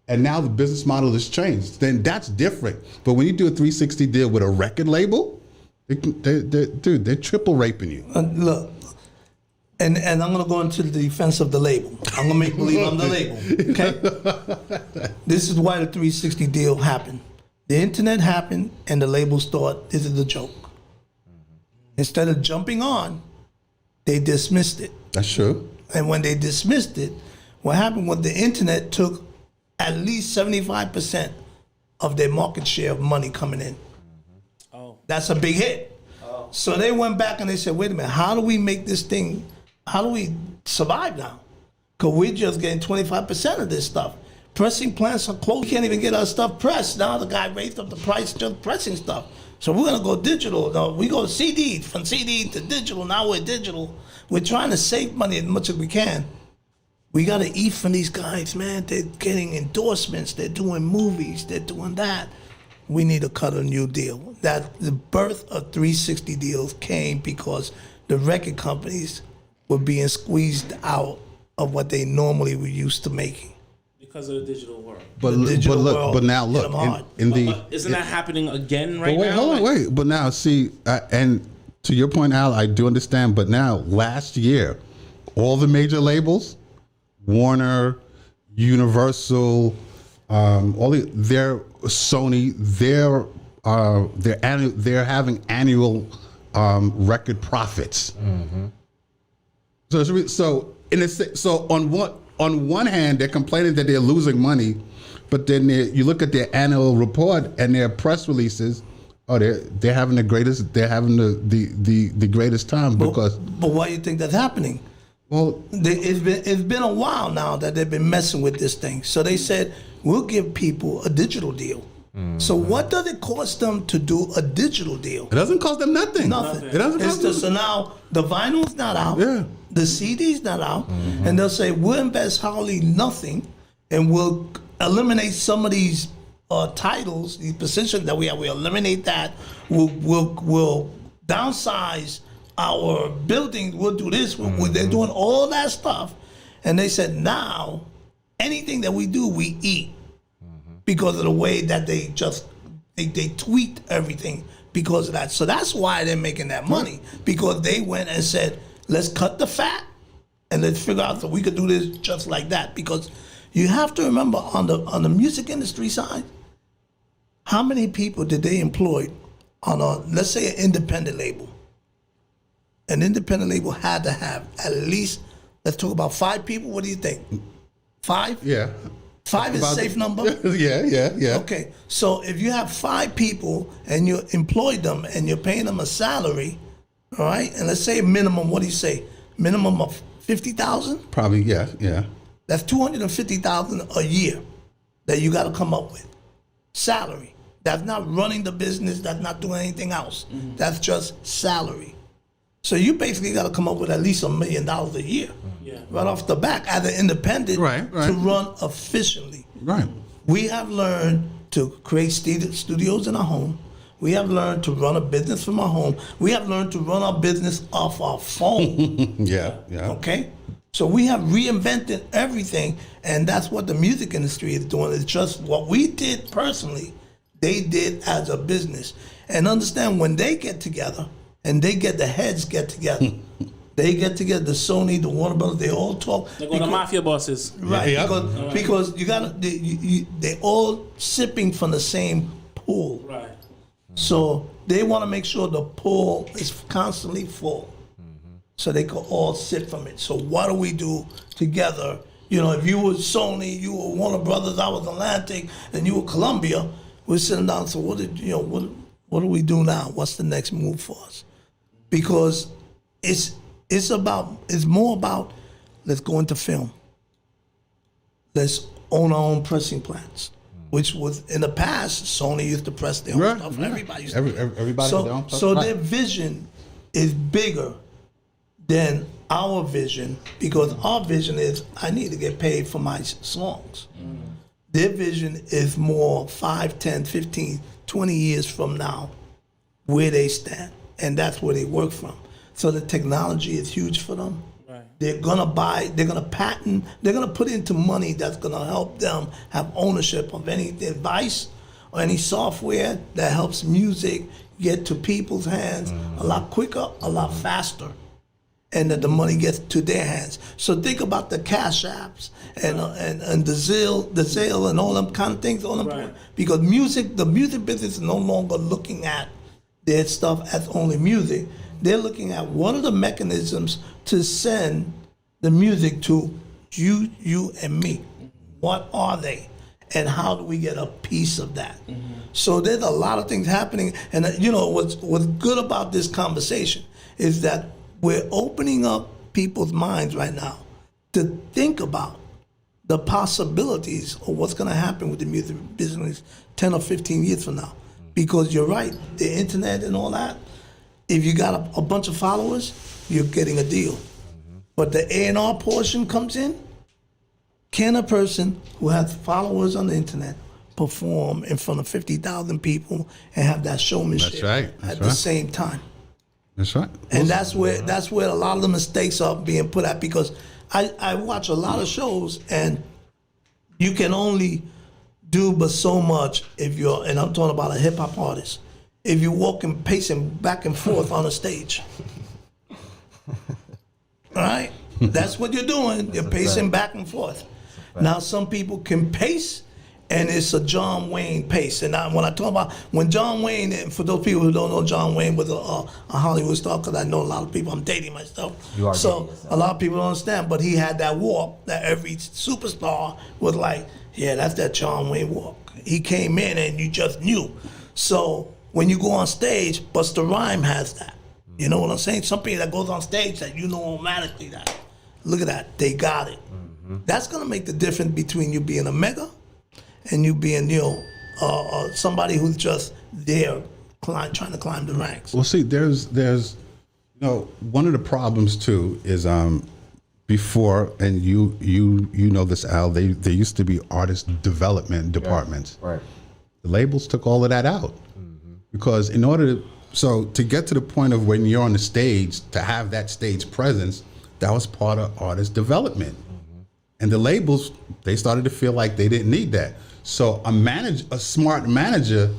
and now the business model has changed, then that's different. But when you do a 360 deal with a record label, they're triple raping you. Look, and I'm gonna go into the defense of the label. I'm gonna make believe I'm the label. Okay. This is why the 360 deal happened. The internet happened, and the labels thought this is a joke. Instead of jumping on, they dismissed it. That's true. And when they dismissed it, what happened was the internet took at least 75% of their market share of money coming in. Oh. That's a big hit. So they went back and they said, wait a minute, how do we make this thing, how do we survive now? Because we're just getting 25% of this stuff. Pressing plants are closed. We can't even get our stuff pressed. Now the guy raised up the price just pressing stuff. So we're going to go digital. No, we go to CD, from CD to digital. Now we're digital. We're trying to save money as much as we can. We got to eat from these guys, man. They're getting endorsements. They're doing movies. They're doing that. We need to cut a new deal. That the birth of 360 deals came because the record companies were being squeezed out of what they normally were used to making. Because of the digital world. But The digital look, world but now hit look them hard. in the. But isn't that happening again right But wait, now? hold on, Like- wait. But now, see, and to your point, Al, I do understand. But now, last year, all the major labels, Warner, Universal, their Sony, they're having annual record profits. So on one hand, they're complaining that they're losing money, but then you look at their annual report and their press releases. Oh, they're having the greatest. They're having the greatest time because. But why do you think that's happening? Well, It's been a while now that they've been messing with this thing. So they said, we'll give people a digital deal. So what does it cost them to do a digital deal? it doesn't cost them nothing. Nothing. It doesn't cost them. So now the vinyl's not out. Yeah. The CD's not out. And they'll say, we'll invest hardly nothing and we'll eliminate some of these titles, these positions that we have. We'll eliminate that. We'll downsize our buildings. We'll do this. They're doing all that stuff. And they said, now anything that we do, we eat. Because of the way that they tweet everything because of that. So that's why they're making that money, because they went and said, let's cut the fat and let's figure out that we could do this just like that. Because you have to remember on the music industry side, how many people did they employ on let's say an independent label? An independent label had to have at least, let's talk about 5 people. What do you think? 5? Yeah. 5 is a safe number? Yeah. Okay, so if you have 5 people and you employ them and you're paying them a salary, all right, and let's say a minimum, what do you say? Minimum of $50,000? Probably, yeah. That's $250,000 a year that you got to come up with. Salary. That's not running the business. That's not doing anything else. That's just salary. So you basically got to come up with at least $1 million a year, right off the back, as an independent, Right. to run efficiently. Right. We have learned to create studios in our home. We have learned to run a business from our home. We have learned to run our business off our phone. Yeah. Okay? So we have reinvented everything, and that's what the music industry is doing. It's just what we did personally, they did as a business. And understand, when they get together, and the heads get together, they get together, the Sony, the Warner Brothers, they all talk. They're going to mafia bosses. Right, Yeah. because you got they all sipping from the same pool. Right. So they want to make sure the pool is constantly full, so they can all sip from it. So what do we do together? You know, if you were Sony, you were Warner Brothers, I was Atlantic, and you were Columbia, we're sitting down. So what do we do now? What's the next move for us? Because it's more about, let's go into film. Let's own our own pressing plants. Which was, in the past, Sony used to press their own stuff. Everybody used to. Everybody had their own stuff. So Right. their vision is bigger than our vision, because our vision is, I need to get paid for my songs. Their vision is more 5, 10, 15, 20 years from now, where they stand. And that's where they work from. So the technology is huge for them. They're gonna patent, they're gonna put into money that's gonna help them have ownership of any device or any software that helps music get to people's hands a lot quicker, a lot faster, and that the money gets to their hands. So think about the Cash Apps and the Zelle and all them kind of things, all them, Right. because the music business is no longer looking at their stuff as only music. They're looking at what are the mechanisms to send the music to you and me. What are they? And how do we get a piece of that? So there's a lot of things happening. And what's good about this conversation is that we're opening up people's minds right now to think about the possibilities of what's going to happen with the music business 10 or 15 years from now. Because you're right, the internet and all that, if you got a bunch of followers, you're getting a deal. But the A&R portion comes in. Can a person who has followers on the internet perform in front of 50,000 people and have that showmanship That's right. That's at the right. same time? That's right. And that's where a lot of the mistakes are being put at, because I watch a lot of shows, and you can only do but so much if you're, and I'm talking about a hip hop artist, if you're walking, pacing back and forth on a stage. All right? That's what you're doing. You're pacing back and forth. Now, some people can pace, and it's a John Wayne pace. And when I talk about, when John Wayne, and for those people who don't know, John Wayne was a Hollywood star, because I know a lot of people, I'm dating myself. You are so dating yourself. a lot of people don't understand, but he had that walk that every superstar was like, yeah, that's that John Wayne walk. He came in and you just knew. So when you go on stage, Busta Rhymes has that. You know what I'm saying? Somebody that goes on stage that you know automatically that, look at that, they got it. That's gonna make the difference between you being a mega and you being, somebody who's just there trying to climb the ranks. Well, see, there's one of the problems too is before, and you know this, Al, there used to be artist development departments. Right. The labels took all of that out because in order to get to the point of when you're on the stage, to have that stage presence, that was part of artist development. And the labels, they started to feel like they didn't need that. So a smart manager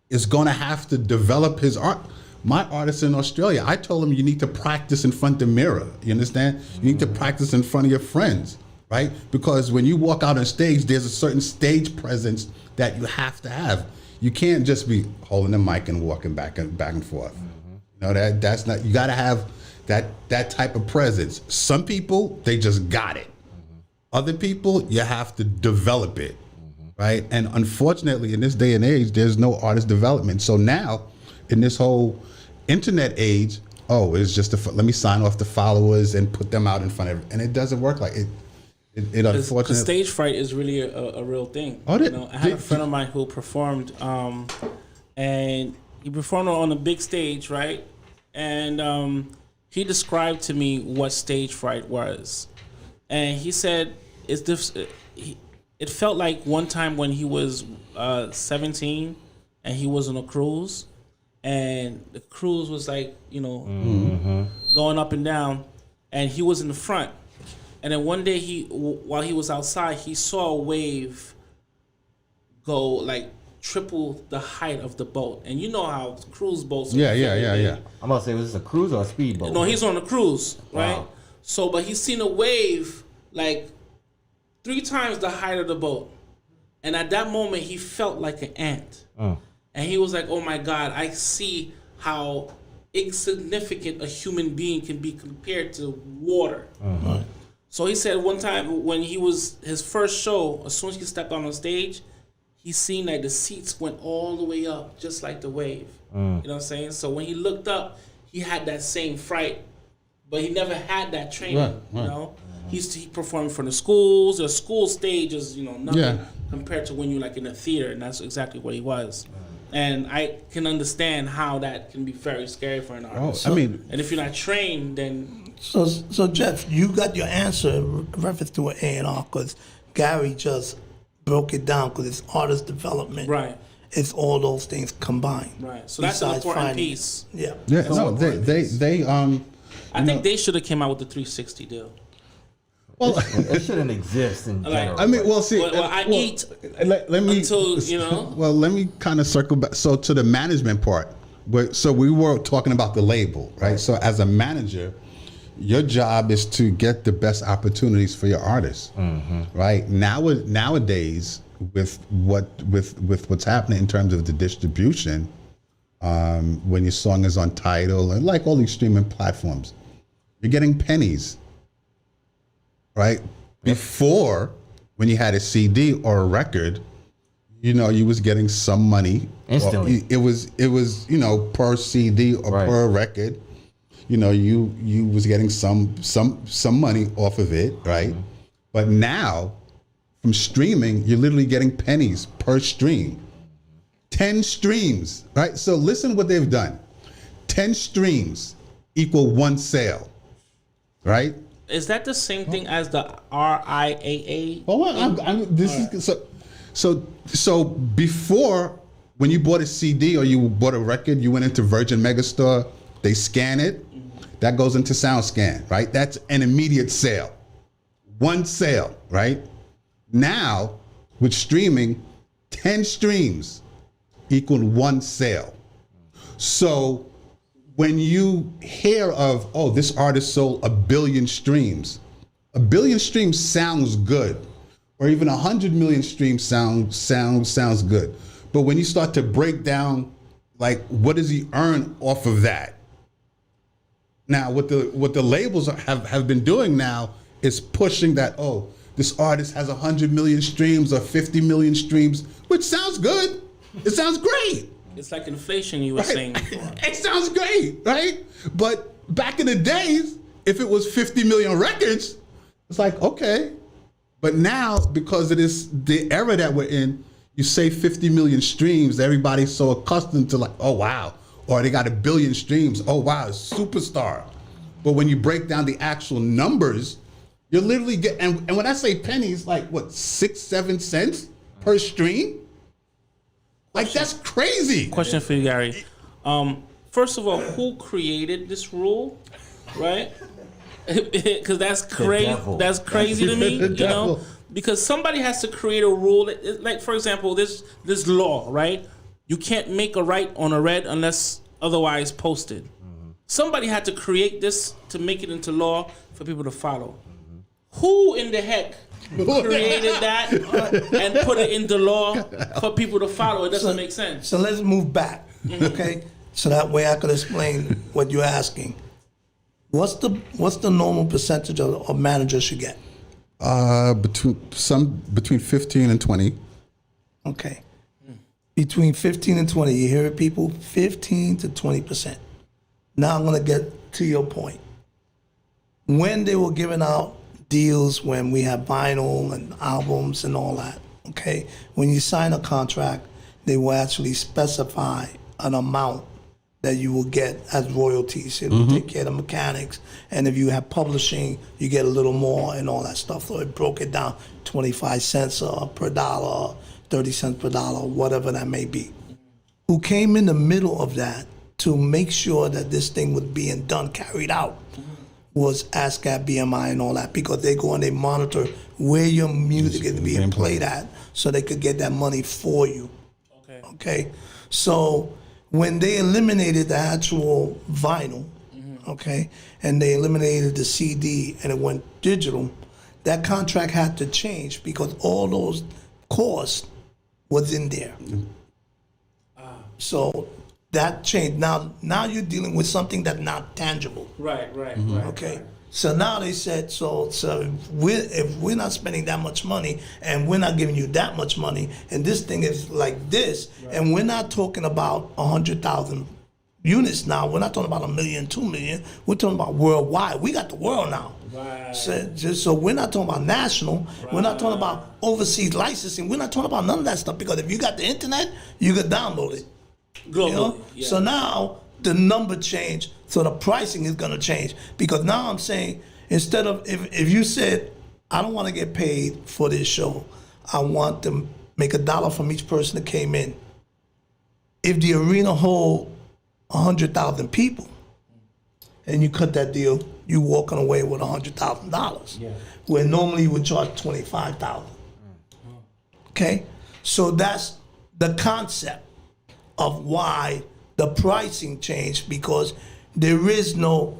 is going to have to develop his art. My artist in Australia, I told him you need to practice in front of the mirror. You understand? You need to practice in front of your friends, right? Because when you walk out on stage, there's a certain stage presence that you have to have. You can't just be holding the mic and walking back and forth. No, that's not. You got to have that type of presence. Some people, they just got it. Other people, you have to develop it, right? And unfortunately, in this day and age, there's no artist development. So now, in this whole internet age, it's just let me sign off the followers and put them out in front of, and it doesn't work like it. It Because unfortunately. stage fright is really a real thing. Oh, I had a friend of mine who performed, and he performed on a big stage, right? And he described to me what stage fright was, and he said it felt like one time when he was 17 and he was on a cruise, and the cruise was like going up and down, and he was in the front. And then one day, while he was outside, he saw a wave go like triple the height of the boat. And you know how cruise boats are. Yeah. I'm about to say, was this a cruise or a speedboat? No, he's on a cruise, right? Wow. So, but he's seen a wave like 3 times the height of the boat. And at that moment, he felt like an ant. And he was like, oh my God, I see how insignificant a human being can be compared to water. Right. So he said one time when he was his first show, as soon as he stepped on stage, he seen that the seats went all the way up, just like the wave. You know what I'm saying? So when he looked up, he had that same fright, but he never had that training. Right. You know, he performed for the schools. The school stage is nothing compared to when you're like in a theater, and that's exactly what he was. And I can understand how that can be very scary for an artist. And if you're not trained, then So Jeff, you got your answer in reference to an A&R because Gary just broke it down because it's artist development. Right. It's all those things combined. Right. So that's an Besides important finding- piece. Yeah. Yeah, no, they I think they should have came out with the 360 deal. well, It shouldn't exist in general. I mean, well, see, Well, I eat let me until, Well, let me kind of circle back. So to the management part, so we were talking about the label, right? So as a manager, your job is to get the best opportunities for your artists, right? Nowadays, with what's happening in terms of the distribution, when your song is on Tidal and like all these streaming platforms, you're getting pennies, right? Before, when you had a CD or a record, you was getting some money Instantly. It was per CD or Right. per record. You was getting some money off of it, right? But now, from streaming, you're literally getting pennies per stream. 10 streams, right? So listen what they've done. 10 streams equal 1 sale, right? Is that the same thing as the RIAA? Well, this is so before, when you bought a CD or you bought a record, you went into Virgin Megastore, they scan it, that goes into SoundScan, right? That's an immediate sale. 1 sale, right? Now, with streaming, 10 streams equal 1 sale. So when you hear of, this artist sold 1 billion streams, 1 billion streams sounds good, or even 100 million streams sounds good. But when you start to break down, like, what does he earn off of that? Now, what the labels have been doing now is pushing that, this artist has 100 million streams or 50 million streams, which sounds good. It sounds great. It's like inflation you were saying before. It sounds great, right? But back in the days, if it was 50 million records, it's like, okay. But now, because it is the era that we're in, you say 50 million streams, everybody's so accustomed to like, oh, wow. Or they got 1 billion streams. Oh, wow, superstar. But when you break down the actual numbers, you're literally and when I say pennies, like what, 6-7 cents per stream? Like, that's crazy. Question for you, Gary. First of all, who created this rule, right? Because that's crazy. devil. That's crazy to me, The you know. devil. Because somebody has to create a rule. Like, for example, this law, right? You can't make a right on a red unless otherwise posted. Somebody had to create this to make it into law for people to follow. Who in the heck created that and put it into law for people to follow? It doesn't make sense. So let's move back, okay? So that way I could explain what you're asking. What's the normal percentage of managers should get? Between 15 and 20. Okay. Between 15 and 20, you hear it, people? 15 to 20%. Now I'm going to get to your point. When they were giving out deals when we have vinyl and albums and all that. Okay, when you sign a contract, they will actually specify an amount that you will get as royalties. It will take care of the mechanics, and if you have publishing, you get a little more and all that stuff. So it broke it down 25 cents per dollar, 30 cents per dollar, whatever that may be. Who came in the middle of that to make sure that this thing was being done, carried out, was ASCAP, BMI, and all that, because they go and they monitor where your music is being played at, so they could get that money for you. Okay, so when they eliminated the actual vinyl, okay, and they eliminated the CD and it went digital, that contract had to change because all those costs was in there. So that changed. Now you're dealing with something that's not tangible. Right. Okay. So now they said, so if we're not spending that much money and we're not giving you that much money, and this thing is like this, and we're not talking about 100,000 units now, we're not talking about 1 million, 2 million, we're talking about worldwide. We got the world now. Right. So we're not talking about national, we're not talking about overseas licensing, we're not talking about none of that stuff, because if you got the internet, you could download it. Globally. You know? Yeah. So now the number changed, so the pricing is going to change, because now I'm saying, instead of if you said, I don't want to get paid for this show, I want to make $1 from each person that came in. If the arena hold 100,000 people, and you cut that deal, you walking away with $100,000, where normally you would charge $25,000. Okay, so that's the concept of why the pricing changed, because there is no,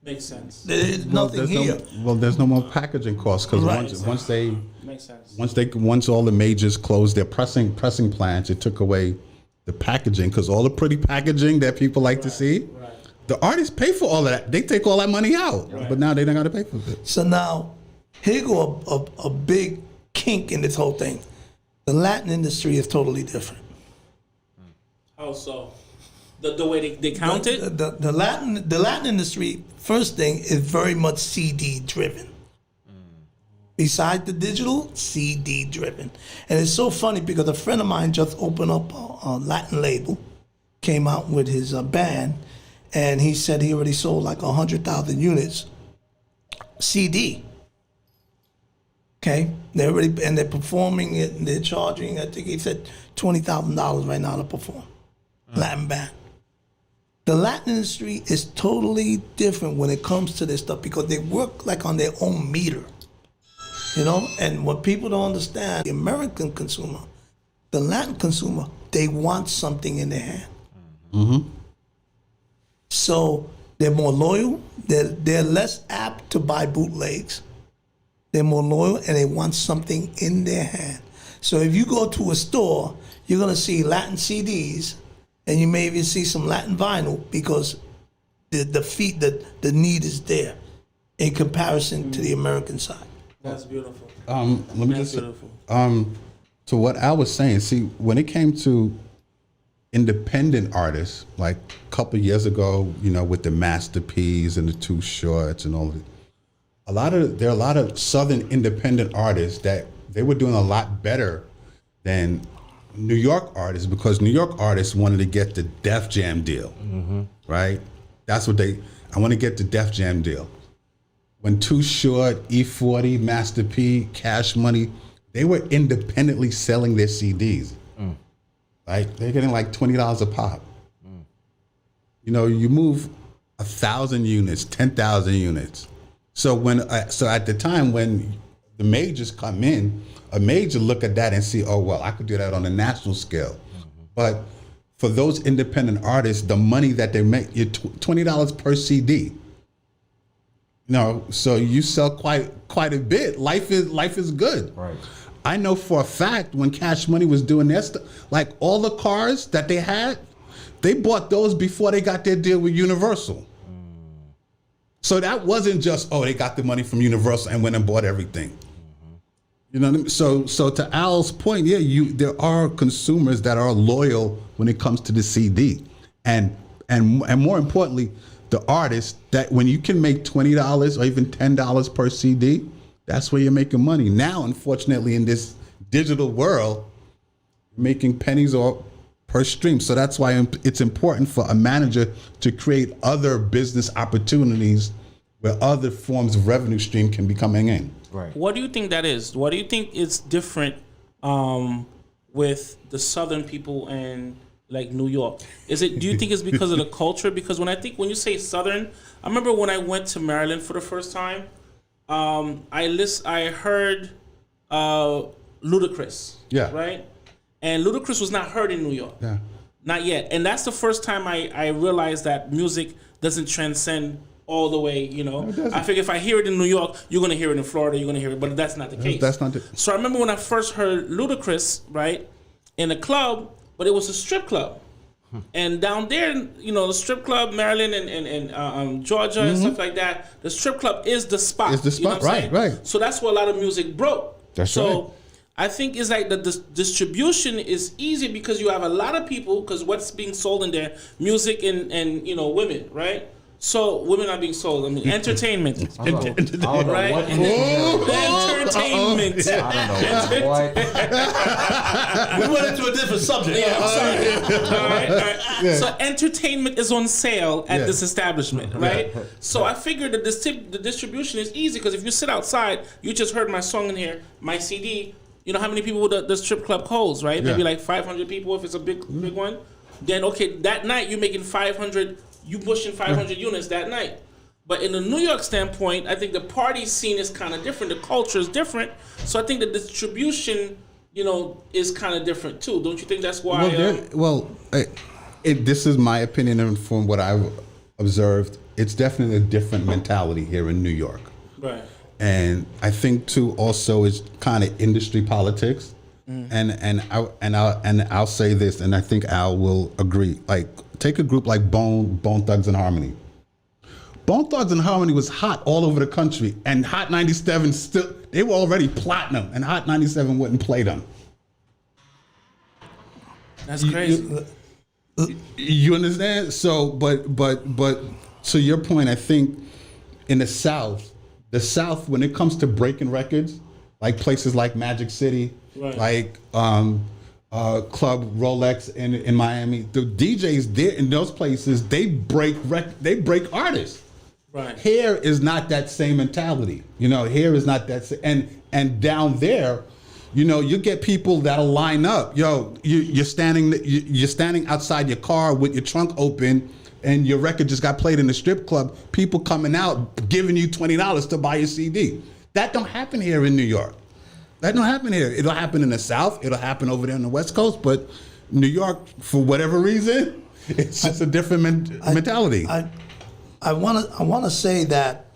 Makes sense. there is nothing here. There's no more packaging costs because Right. Makes sense. once all the majors closed their pressing plants, it took away the packaging, because all the pretty packaging that people like to see, the artists pay for all of that. They take all that money out, but now they don't got to pay for it. So now, here go a big kink in this whole thing. The Latin industry is totally different. How so? The way they count it? The Latin industry, first thing, is very much CD driven. Besides the digital, CD driven. And it's so funny because a friend of mine just opened up a Latin label, came out with his band, and he said he already sold like 100,000 units CD. Okay, they're performing it, and they're charging, I think he said $20,000 right now to perform. Latin band. The Latin industry is totally different when it comes to this stuff, because they work like on their own meter. You know, and what people don't understand, the American consumer, the Latin consumer, they want something in their hand. So they're more loyal, they're less apt to buy bootlegs. They're more loyal, and they want something in their hand. So if you go to a store, you're gonna see Latin CDs, and you may even see some Latin vinyl, because the need is there in comparison to the American side. That's beautiful. Let me That's just beautiful. to what Al was saying. See, when it came to independent artists, like a couple of years ago, with the Master P's and the Too Shorts and all of it, there are a lot of Southern independent artists that they were doing a lot better than New York artists, because New York artists wanted to get the Def Jam deal, right? That's what I want to get the Def Jam deal. When Too Short, E40, Master P, Cash Money, they were independently selling their CDs. Right? They're getting like $20 a pop. You move 1,000 units, 10,000 units. So at the time when the majors come in, a major look at that and see, oh, well, I could do that on a national scale. But for those independent artists, the money that they make, $20 per CD. So you sell quite a bit. Life is good. Right. I know for a fact when Cash Money was doing their stuff, like all the cars that they had, they bought those before they got their deal with Universal. So that wasn't just, they got the money from Universal and went and bought everything. You know what I mean? So to Al's point, there are consumers that are loyal when it comes to the CD, and more importantly, the artist that when you can make $20 or even $10 per CD, that's where you're making money. Now, unfortunately, in this digital world, making pennies or per stream. So that's why it's important for a manager to create other business opportunities where other forms of revenue stream can be coming in. Right. What do you think that is? What do you think is different with the Southern people and like New York? Do you think it's because of the culture? Because when you say Southern, I remember when I went to Maryland for the first time, I heard Ludacris. Yeah. Right? And Ludacris was not heard in New York. Yeah. Not yet. And that's the first time I realized that music doesn't transcend all the way, I figure if I hear it in New York, you're going to hear it in Florida, you're going to hear it, but that's not the case. That's not the... So I remember when I first heard Ludacris, right, in a club, but it was a strip club. And down there, the strip club, Maryland and Georgia and stuff like that, the strip club is the spot. It's the spot, you know what I'm saying? right. So that's where a lot of music broke. That's so, right. I think it's like the distribution is easy because you have a lot of people, because what's being sold in there, music and women, right? So women are being sold. I mean, entertainment. I don't know Right? what industry Entertainment. I don't know what. We went into a different subject. Yeah, I'm sorry. All right. So entertainment is on sale at this establishment, right? So I figured that the distribution is easy because if you sit outside, you just heard my song in here, my CD. You know how many people the strip club holds, right? Maybe like 500 people if it's a big one. Then that night you're making 500. You pushing 500 units that night. But in the New York standpoint, I think the party scene is kind of different. The culture is different. So I think the distribution, is kind of different too. Don't you think that's why? This is my opinion, and from what I've observed, it's definitely a different mentality here in New York. Right. And I think too, also, it's kind of industry politics. And I'll say this, and I think Al will agree. Like, take a group like Bone Thugs and Harmony. Bone Thugs and Harmony was hot all over the country, and Hot 97 they were already platinum, and Hot 97 wouldn't play them. That's crazy. You understand? So, but to your point, I think in the South, when it comes to breaking records, like places like Magic City, right. like Club Rolex in Miami, the DJs there in those places, they break artists. Right. Here is not that same mentality. Here is not that and down there, you get people that'll line up. You're standing outside your car with your trunk open, and your record just got played in the strip club. People coming out giving you $20 to buy your CD. That don't happen here in New York. That don't happen here. It'll happen in the South. It'll happen over there on the West Coast. But New York, for whatever reason, it's just a different mentality. I want to say that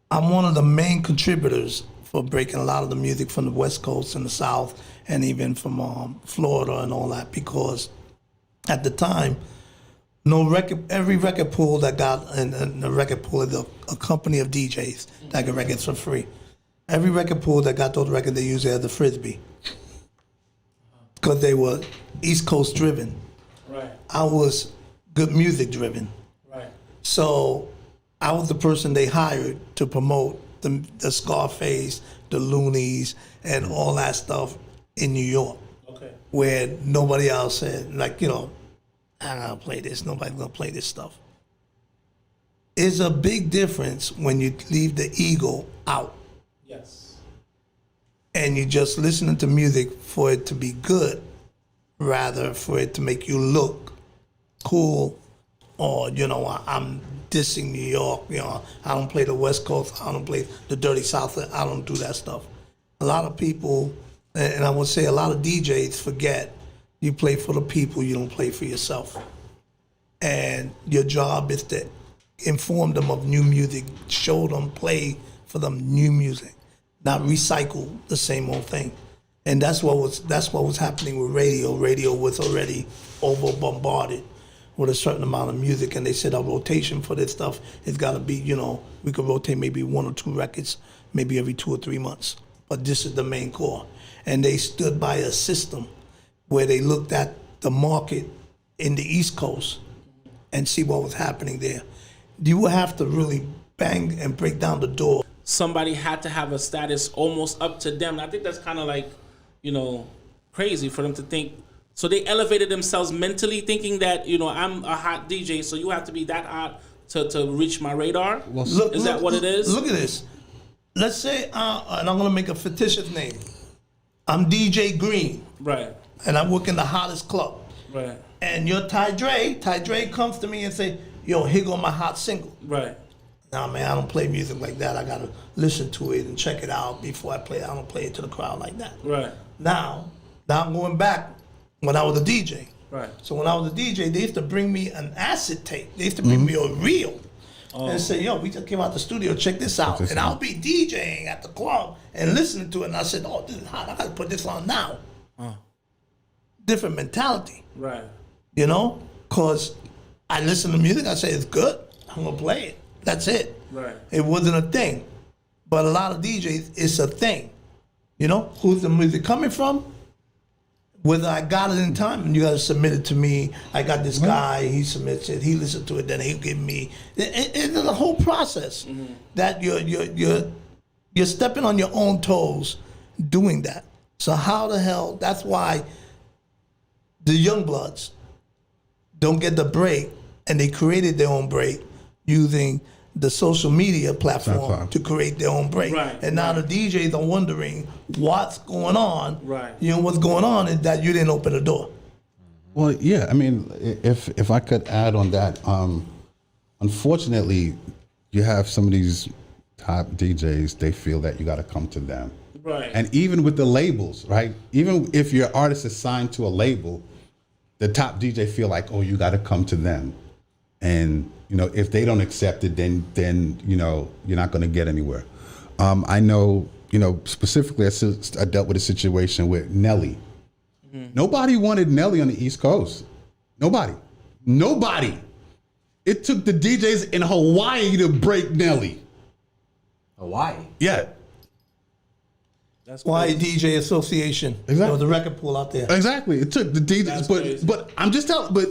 I'm one of the main contributors for breaking a lot of the music from the West Coast and the South, and even from Florida and all that, because at the time, every record pool that got, and the record pool is a company of DJs that get records for free. Every record pool that got those records, they usually had the Frisbee, because they were East Coast driven. Right. I was good music driven. Right. So I was the person they hired to promote the Scarface, the Loonies, and all that stuff in New York. Okay. Where nobody else said, I'm not gonna play this, nobody's gonna play this stuff. It's a big difference when you leave the ego out Yes. and you just listening to music for it to be good, rather for it to make you look cool, or I'm dissing New York. I don't play the West Coast. I don't play the dirty South. I don't do that stuff. A lot of people, and I would say a lot of DJs forget you play for the people. You don't play for yourself. And your job is to inform them of new music, show them, play for them new music, not recycle the same old thing. And that's what was happening with radio. Radio was already over bombarded with a certain amount of music, and they said our rotation for this stuff has got to be, we could rotate maybe 1 or 2 records, maybe every 2 or 3 months. But this is the main core. And they stood by a system where they looked at the market in the East Coast and see what was happening there. You would have to really bang and break down the door. Somebody had to have a status almost up to them. I think that's kind of like, crazy for them to think. So they elevated themselves mentally, thinking that I'm a hot DJ, so you have to be that hot to reach my radar. Is that what it is? Look at this. Let's say, and I'm gonna make a fictitious name. I'm DJ Green, Right. and I work in the hottest club. Right. And you're Ty Dre. Ty Dre comes to me and say, "Yo, here go my hot single." Right. Nah, man, I don't play music like that. I gotta listen to it and check it out before I play it. I don't play it to the crowd like that. Right. Now I'm going back when I was a DJ. Right. So when I was a DJ, they used to bring me an acid tape. They used to bring me a reel. And say, yo, we just came out the studio, check this out. And I'll be DJing at the club and listening to it. And I said, oh, this is hot. I got to put this on now. Different mentality, Right. Because I listen to music. I say, it's good. I'm going to play it. That's it. Right. It wasn't a thing. But a lot of DJs, it's a thing. Who's the music coming from? Whether I got it in time, and you got to submit it to me. I got this guy, he submits it, he listens to it, then he'll give me. It's a whole process that you're stepping on your own toes doing that. So how the hell? That's why the young bloods don't get the break, and they created their own break using the social media platform to create their own break. Right, and now the DJs are wondering what's going on. Right. What's going on is that you didn't open the door. Well, yeah. I mean, if I could add on that, unfortunately, you have some of these top DJs. They feel that you got to come to them. Right. And even with the labels, right? Even if your artist is signed to a label, the top DJ feel like, oh, you got to come to them. And if they don't accept it, then you're not going to get anywhere. I know, specifically, I dealt with a situation with Nelly. Mm-hmm. Nobody wanted Nelly on the East Coast. Nobody. It took the DJs in Hawaii to break Nelly. Hawaii. Yeah. That's Why crazy. DJ Association? Exactly. There was a record pool out there. Exactly. It took the That's DJs, crazy. but I'm just telling. But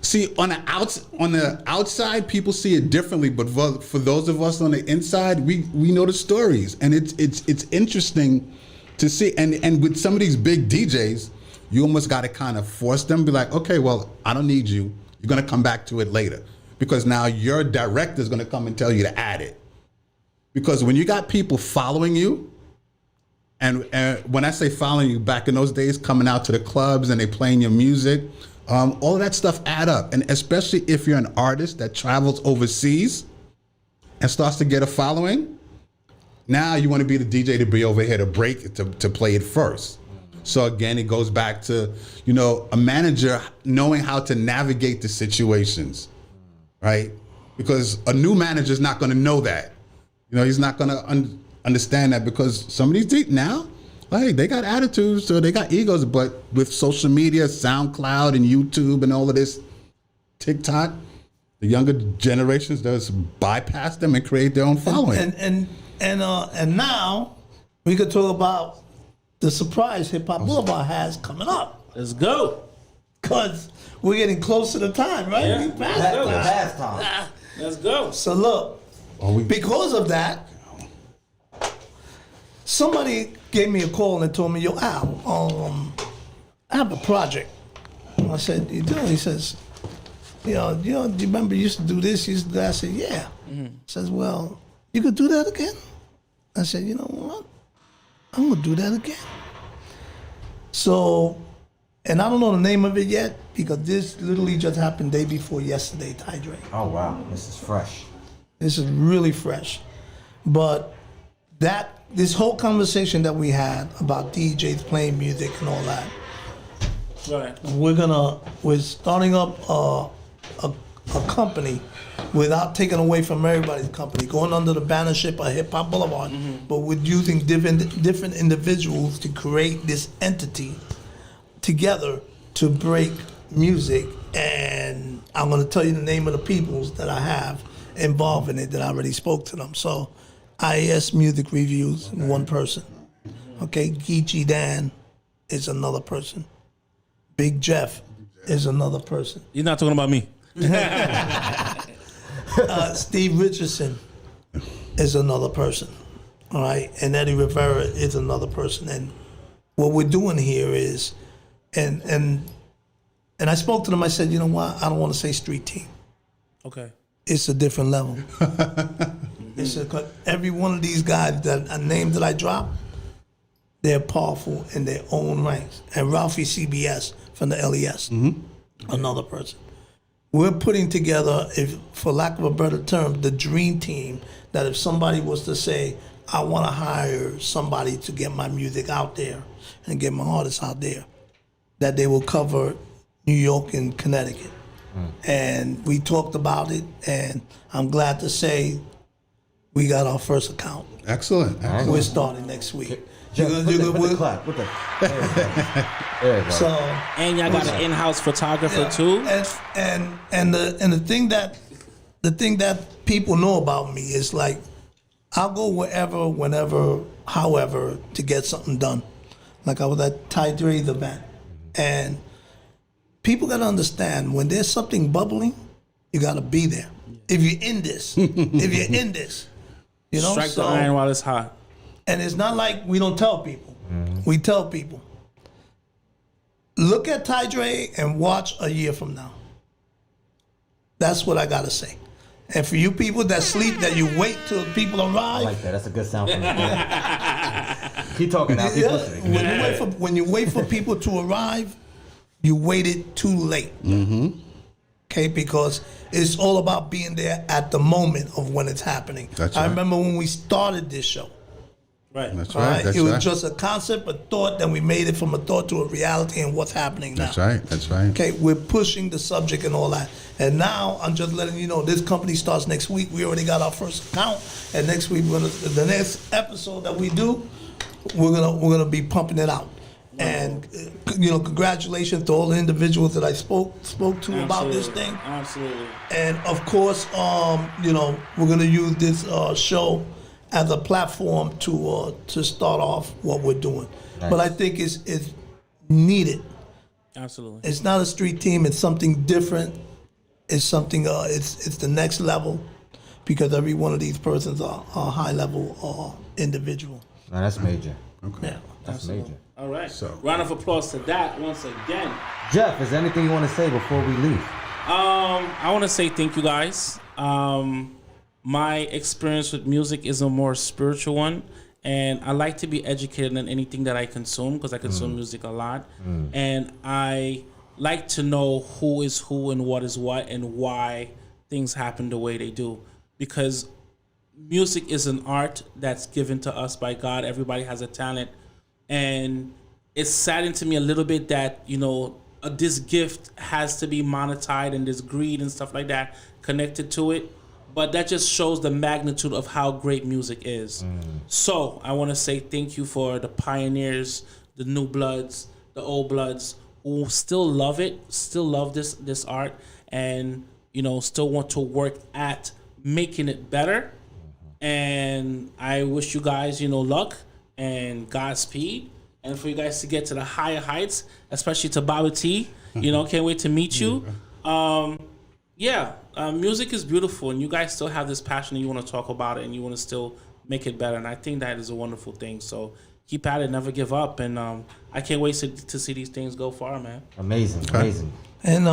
see, on the outside, people see it differently. But for those of us on the inside, we know the stories, and it's interesting to see. And with some of these big DJs, you almost got to kind of force them, be like, okay, well, I don't need you. You're gonna come back to it later, because now your director's gonna come and tell you to add it. Because when you got people following you. And when I say following you, back in those days, coming out to the clubs and they playing your music, all of that stuff add up. And especially if you're an artist that travels overseas and starts to get a following, now you want to be the DJ to be over here to break it, to play it first. So again, it goes back to, a manager knowing how to navigate the situations, right? Because a new manager is not going to know that. He's not going to understand that, because some of these now, hey, they got attitudes, so they got egos, but with social media, SoundCloud and YouTube and all of this, TikTok, the younger generations just bypass them and create their own following. And now we could talk about the surprise Hip Hop Boulevard has coming up, Let's go. because we're getting close to the time, right? Yeah. We passed Let's go. that. Last time. Let's go. So look, because of that, somebody gave me a call and told me, yo, Al, I have a project. I said, you do? He says, do you remember you used to do this, you used to do that? I said, yeah. He says, well, you could do that again? I said, you know what? I'm going to do that again. So, and I don't know the name of it yet, because this literally just happened day before yesterday, Ty Dre. Oh wow, this is fresh. This is really fresh. But this whole conversation that we had about DJs playing music and all that, Right. we're starting up a company without taking away from everybody's company, going under the bannership of Hip Hop Boulevard, but with using different individuals to create this entity together to break music. And I'm going to tell you the name of the peoples that I have involved in it that I already spoke to them. So IAS Music Reviews, one person. Okay, Geechee Dan is another person. Big Jeff is another person. You're not talking about me. Steve Richardson is another person, all right? And Eddie Rivera is another person. And what we're doing here is, and I spoke to them, I said, you know what, I don't want to say street team. Okay. It's a different level. Every one of these guys that a name that I drop, they're powerful in their own ranks. And Ralphie CBS from the LES, another person. We're putting together, if, for lack of a better term, the dream team, that if somebody was to say, I want to hire somebody to get my music out there and get my artists out there, that they will cover New York and Connecticut. And we talked about it, and I'm glad to say we got our first account. Excellent. We're starting next week. Jeff, put the clap. There you go. So, And y'all got an in-house photographer too. and the thing that people know about me is like, I'll go wherever, whenever, however to get something done. Like I was at Ty Dre's event, and people gotta understand, when there's something bubbling, you gotta be there. If you're in this, you know. Strike the iron while it's hot. And it's not like we don't tell people. We tell people. Look at Ty Dre and watch a year from now. That's what I gotta say. And for you people that sleep, that you wait till people I arrive. like that. That's a good sound from me. Keep talking now. Keep listening. When you wait for people to arrive, you waited too late. Okay, because it's all about being there at the moment of when it's happening. That's I right. remember when we started this show. Right. That's All right. right, That's it was right. just a concept, a thought, then we made it from a thought to a reality and what's happening now. That's right. That's right. Okay, we're pushing the subject and all that. And now I'm just letting you know, this company starts next week. We already got our first account, and next week the next episode that we do, we're gonna be pumping it out. And congratulations to all the individuals that I spoke to about this thing. Absolutely. And of course, we're gonna use this show as a platform to start off what we're doing. Nice. But I think it's needed. Absolutely. It's not a street team. It's something different. It's something. It's the next level, because every one of these persons are high level individual. No, that's major. Yeah. That's major. All right. So- Round of applause to that once again. Jeff, is there anything you want to say before we leave? I want to say thank you guys. My experience with music is a more spiritual one, and I like to be educated in anything that I consume, because I consume music a lot, and I like to know who is who and what is what and why things happen the way they do, because music is an art that's given to us by God. Everybody has a talent, and it's saddened to me a little bit that this gift has to be monetized, and this greed and stuff like that connected to it. But that just shows the magnitude of how great music is. So I want to say thank you for the pioneers, the new bloods, the old bloods, who still love it, still love this art, and still want to work at making it better. And I wish you guys luck and Godspeed, and for you guys to get to the higher heights, especially to Bobby T. Can't wait to meet you. Music is beautiful, and you guys still have this passion, and you want to talk about it, and you want to still make it better. And I think that is a wonderful thing. So keep at it, never give up, and I can't wait to see these things go far, man. Amazing. And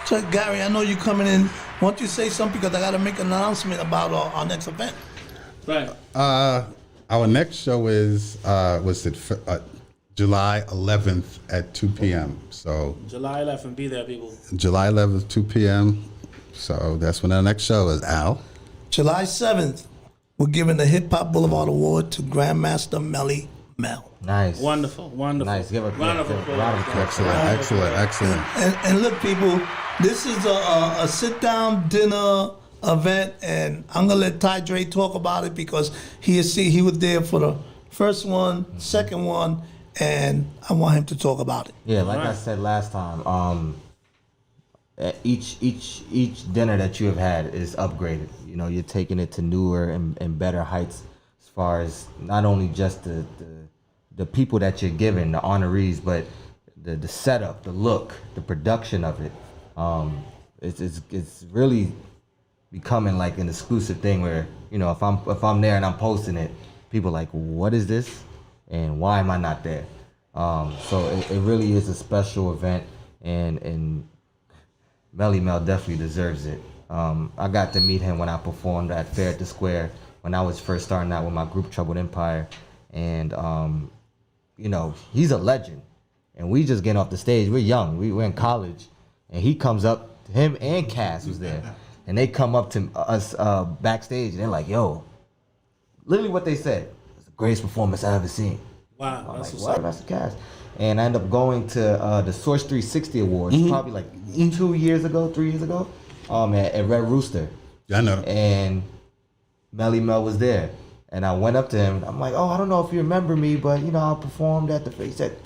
so Gary, I know you coming in. Why don't you say something, because I got to make an announcement about our next event. Right. Our next show is July 11th at 2 p.m. So July 11th, be there, people. July 11th, 2 p.m. So that's when our next show is, Al. July 7th, we're giving the Hip Hop Boulevard Award to Grandmaster Melly Mel. Nice. Wonderful. Nice. Give a round of applause. Excellent. And look, people, this is a sit-down dinner event, and I'm gonna let Ty Dre talk about it, because he was there for the first one, second one, and I want him to talk about it. Yeah, like I said last time, each dinner that you have had is upgraded. You're taking it to newer and better heights, as far as not only just the people that you're giving, the honorees, but the setup, the look, the production of it. It's really becoming like an exclusive thing where, you know, if I'm there and I'm posting it, people are like, what is this, and why am I not there? So it really is a special event, and Melly Mel definitely deserves it. I got to meet him when I performed at Fair at the Square when I was first starting out with my group Troubled Empire, and you know, he's a legend, and we just getting off the stage. We're young, we're in college, and he comes up. Him and Cass was there, and they come up to us backstage, and they're like, "Yo," literally what they said. It's the greatest performance I ever seen. Wow, I'm that's like, what's what? up. That's the Cass. And I ended up going to the Source 360 Awards probably like 3 years ago, at Red Rooster. Yeah, I know. And Melly Mel was there. And I went up to him. I'm like, oh, I don't know if you remember me, but, you know, I performed at the face. He said,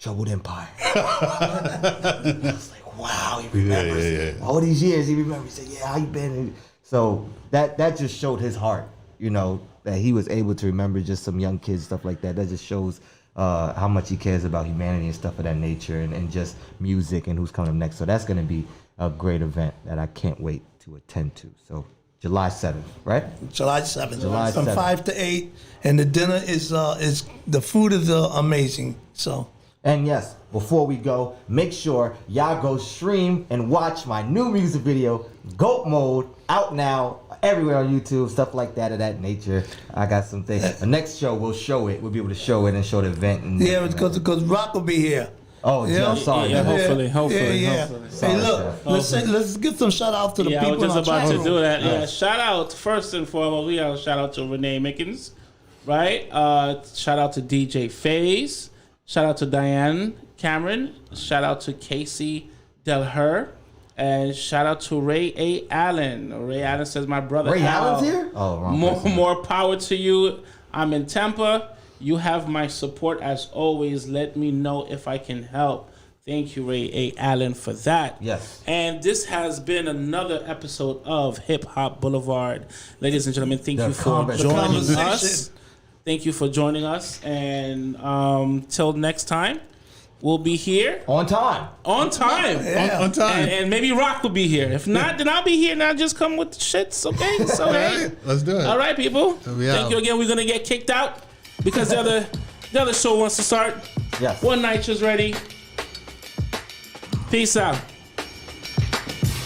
Troubled Empire. I was like, wow, he remembers. Yeah. All these years, he remembers. He said, yeah, how you been? So that just showed his heart, you know, that he was able to remember just some young kids, stuff like that. That just shows how much he cares about humanity and stuff of that nature, and just music and who's coming up next. So that's going to be a great event that I can't wait to attend to. So July 7th, right? July 7th. July From 7th. 5 to 8. And the dinner is the food is amazing. So. And yes, before we go, make sure y'all go stream and watch my new music video, Goat Mode, out now, everywhere on YouTube, stuff like that of that nature. I got some things. The next show we'll show it. We'll be able to show it and show the event. And Yeah, because Rock will be here. Oh, You yeah, know? sorry. Yeah, man. hopefully. Yeah. Sorry, Hey, look, Chef. let's get some shout out to the Yeah, I people was just in our about to chat do room. that. Yeah, shout out first and foremost. We got a shout out to Renee Mickens, right? Shout out to DJ FaZe. Shout out to Diane Cameron. Shout out to Casey Delher. And shout out to Ray A. Allen. Ray Allen says, my brother Ray Al, Allen's here? Oh, wrong More, person. more power to you. I'm in Tampa. You have my support as always. Let me know if I can help. Thank you, Ray A. Allen, for that. Yes. And this has been another episode of Hip Hop Boulevard. Ladies and gentlemen, thank The you for conversation. joining Conversation. us. Thank you for joining us. And till next time, we'll be here On time. on time. Yeah. On time. And maybe Rock will be here. If not, then I'll be here and I'll just come with the shits, okay? So, hey. Let's do it. All right, people. We Thank out. you again. We're going to get kicked out because the other show wants to start. Yes. One Night is ready. Peace out.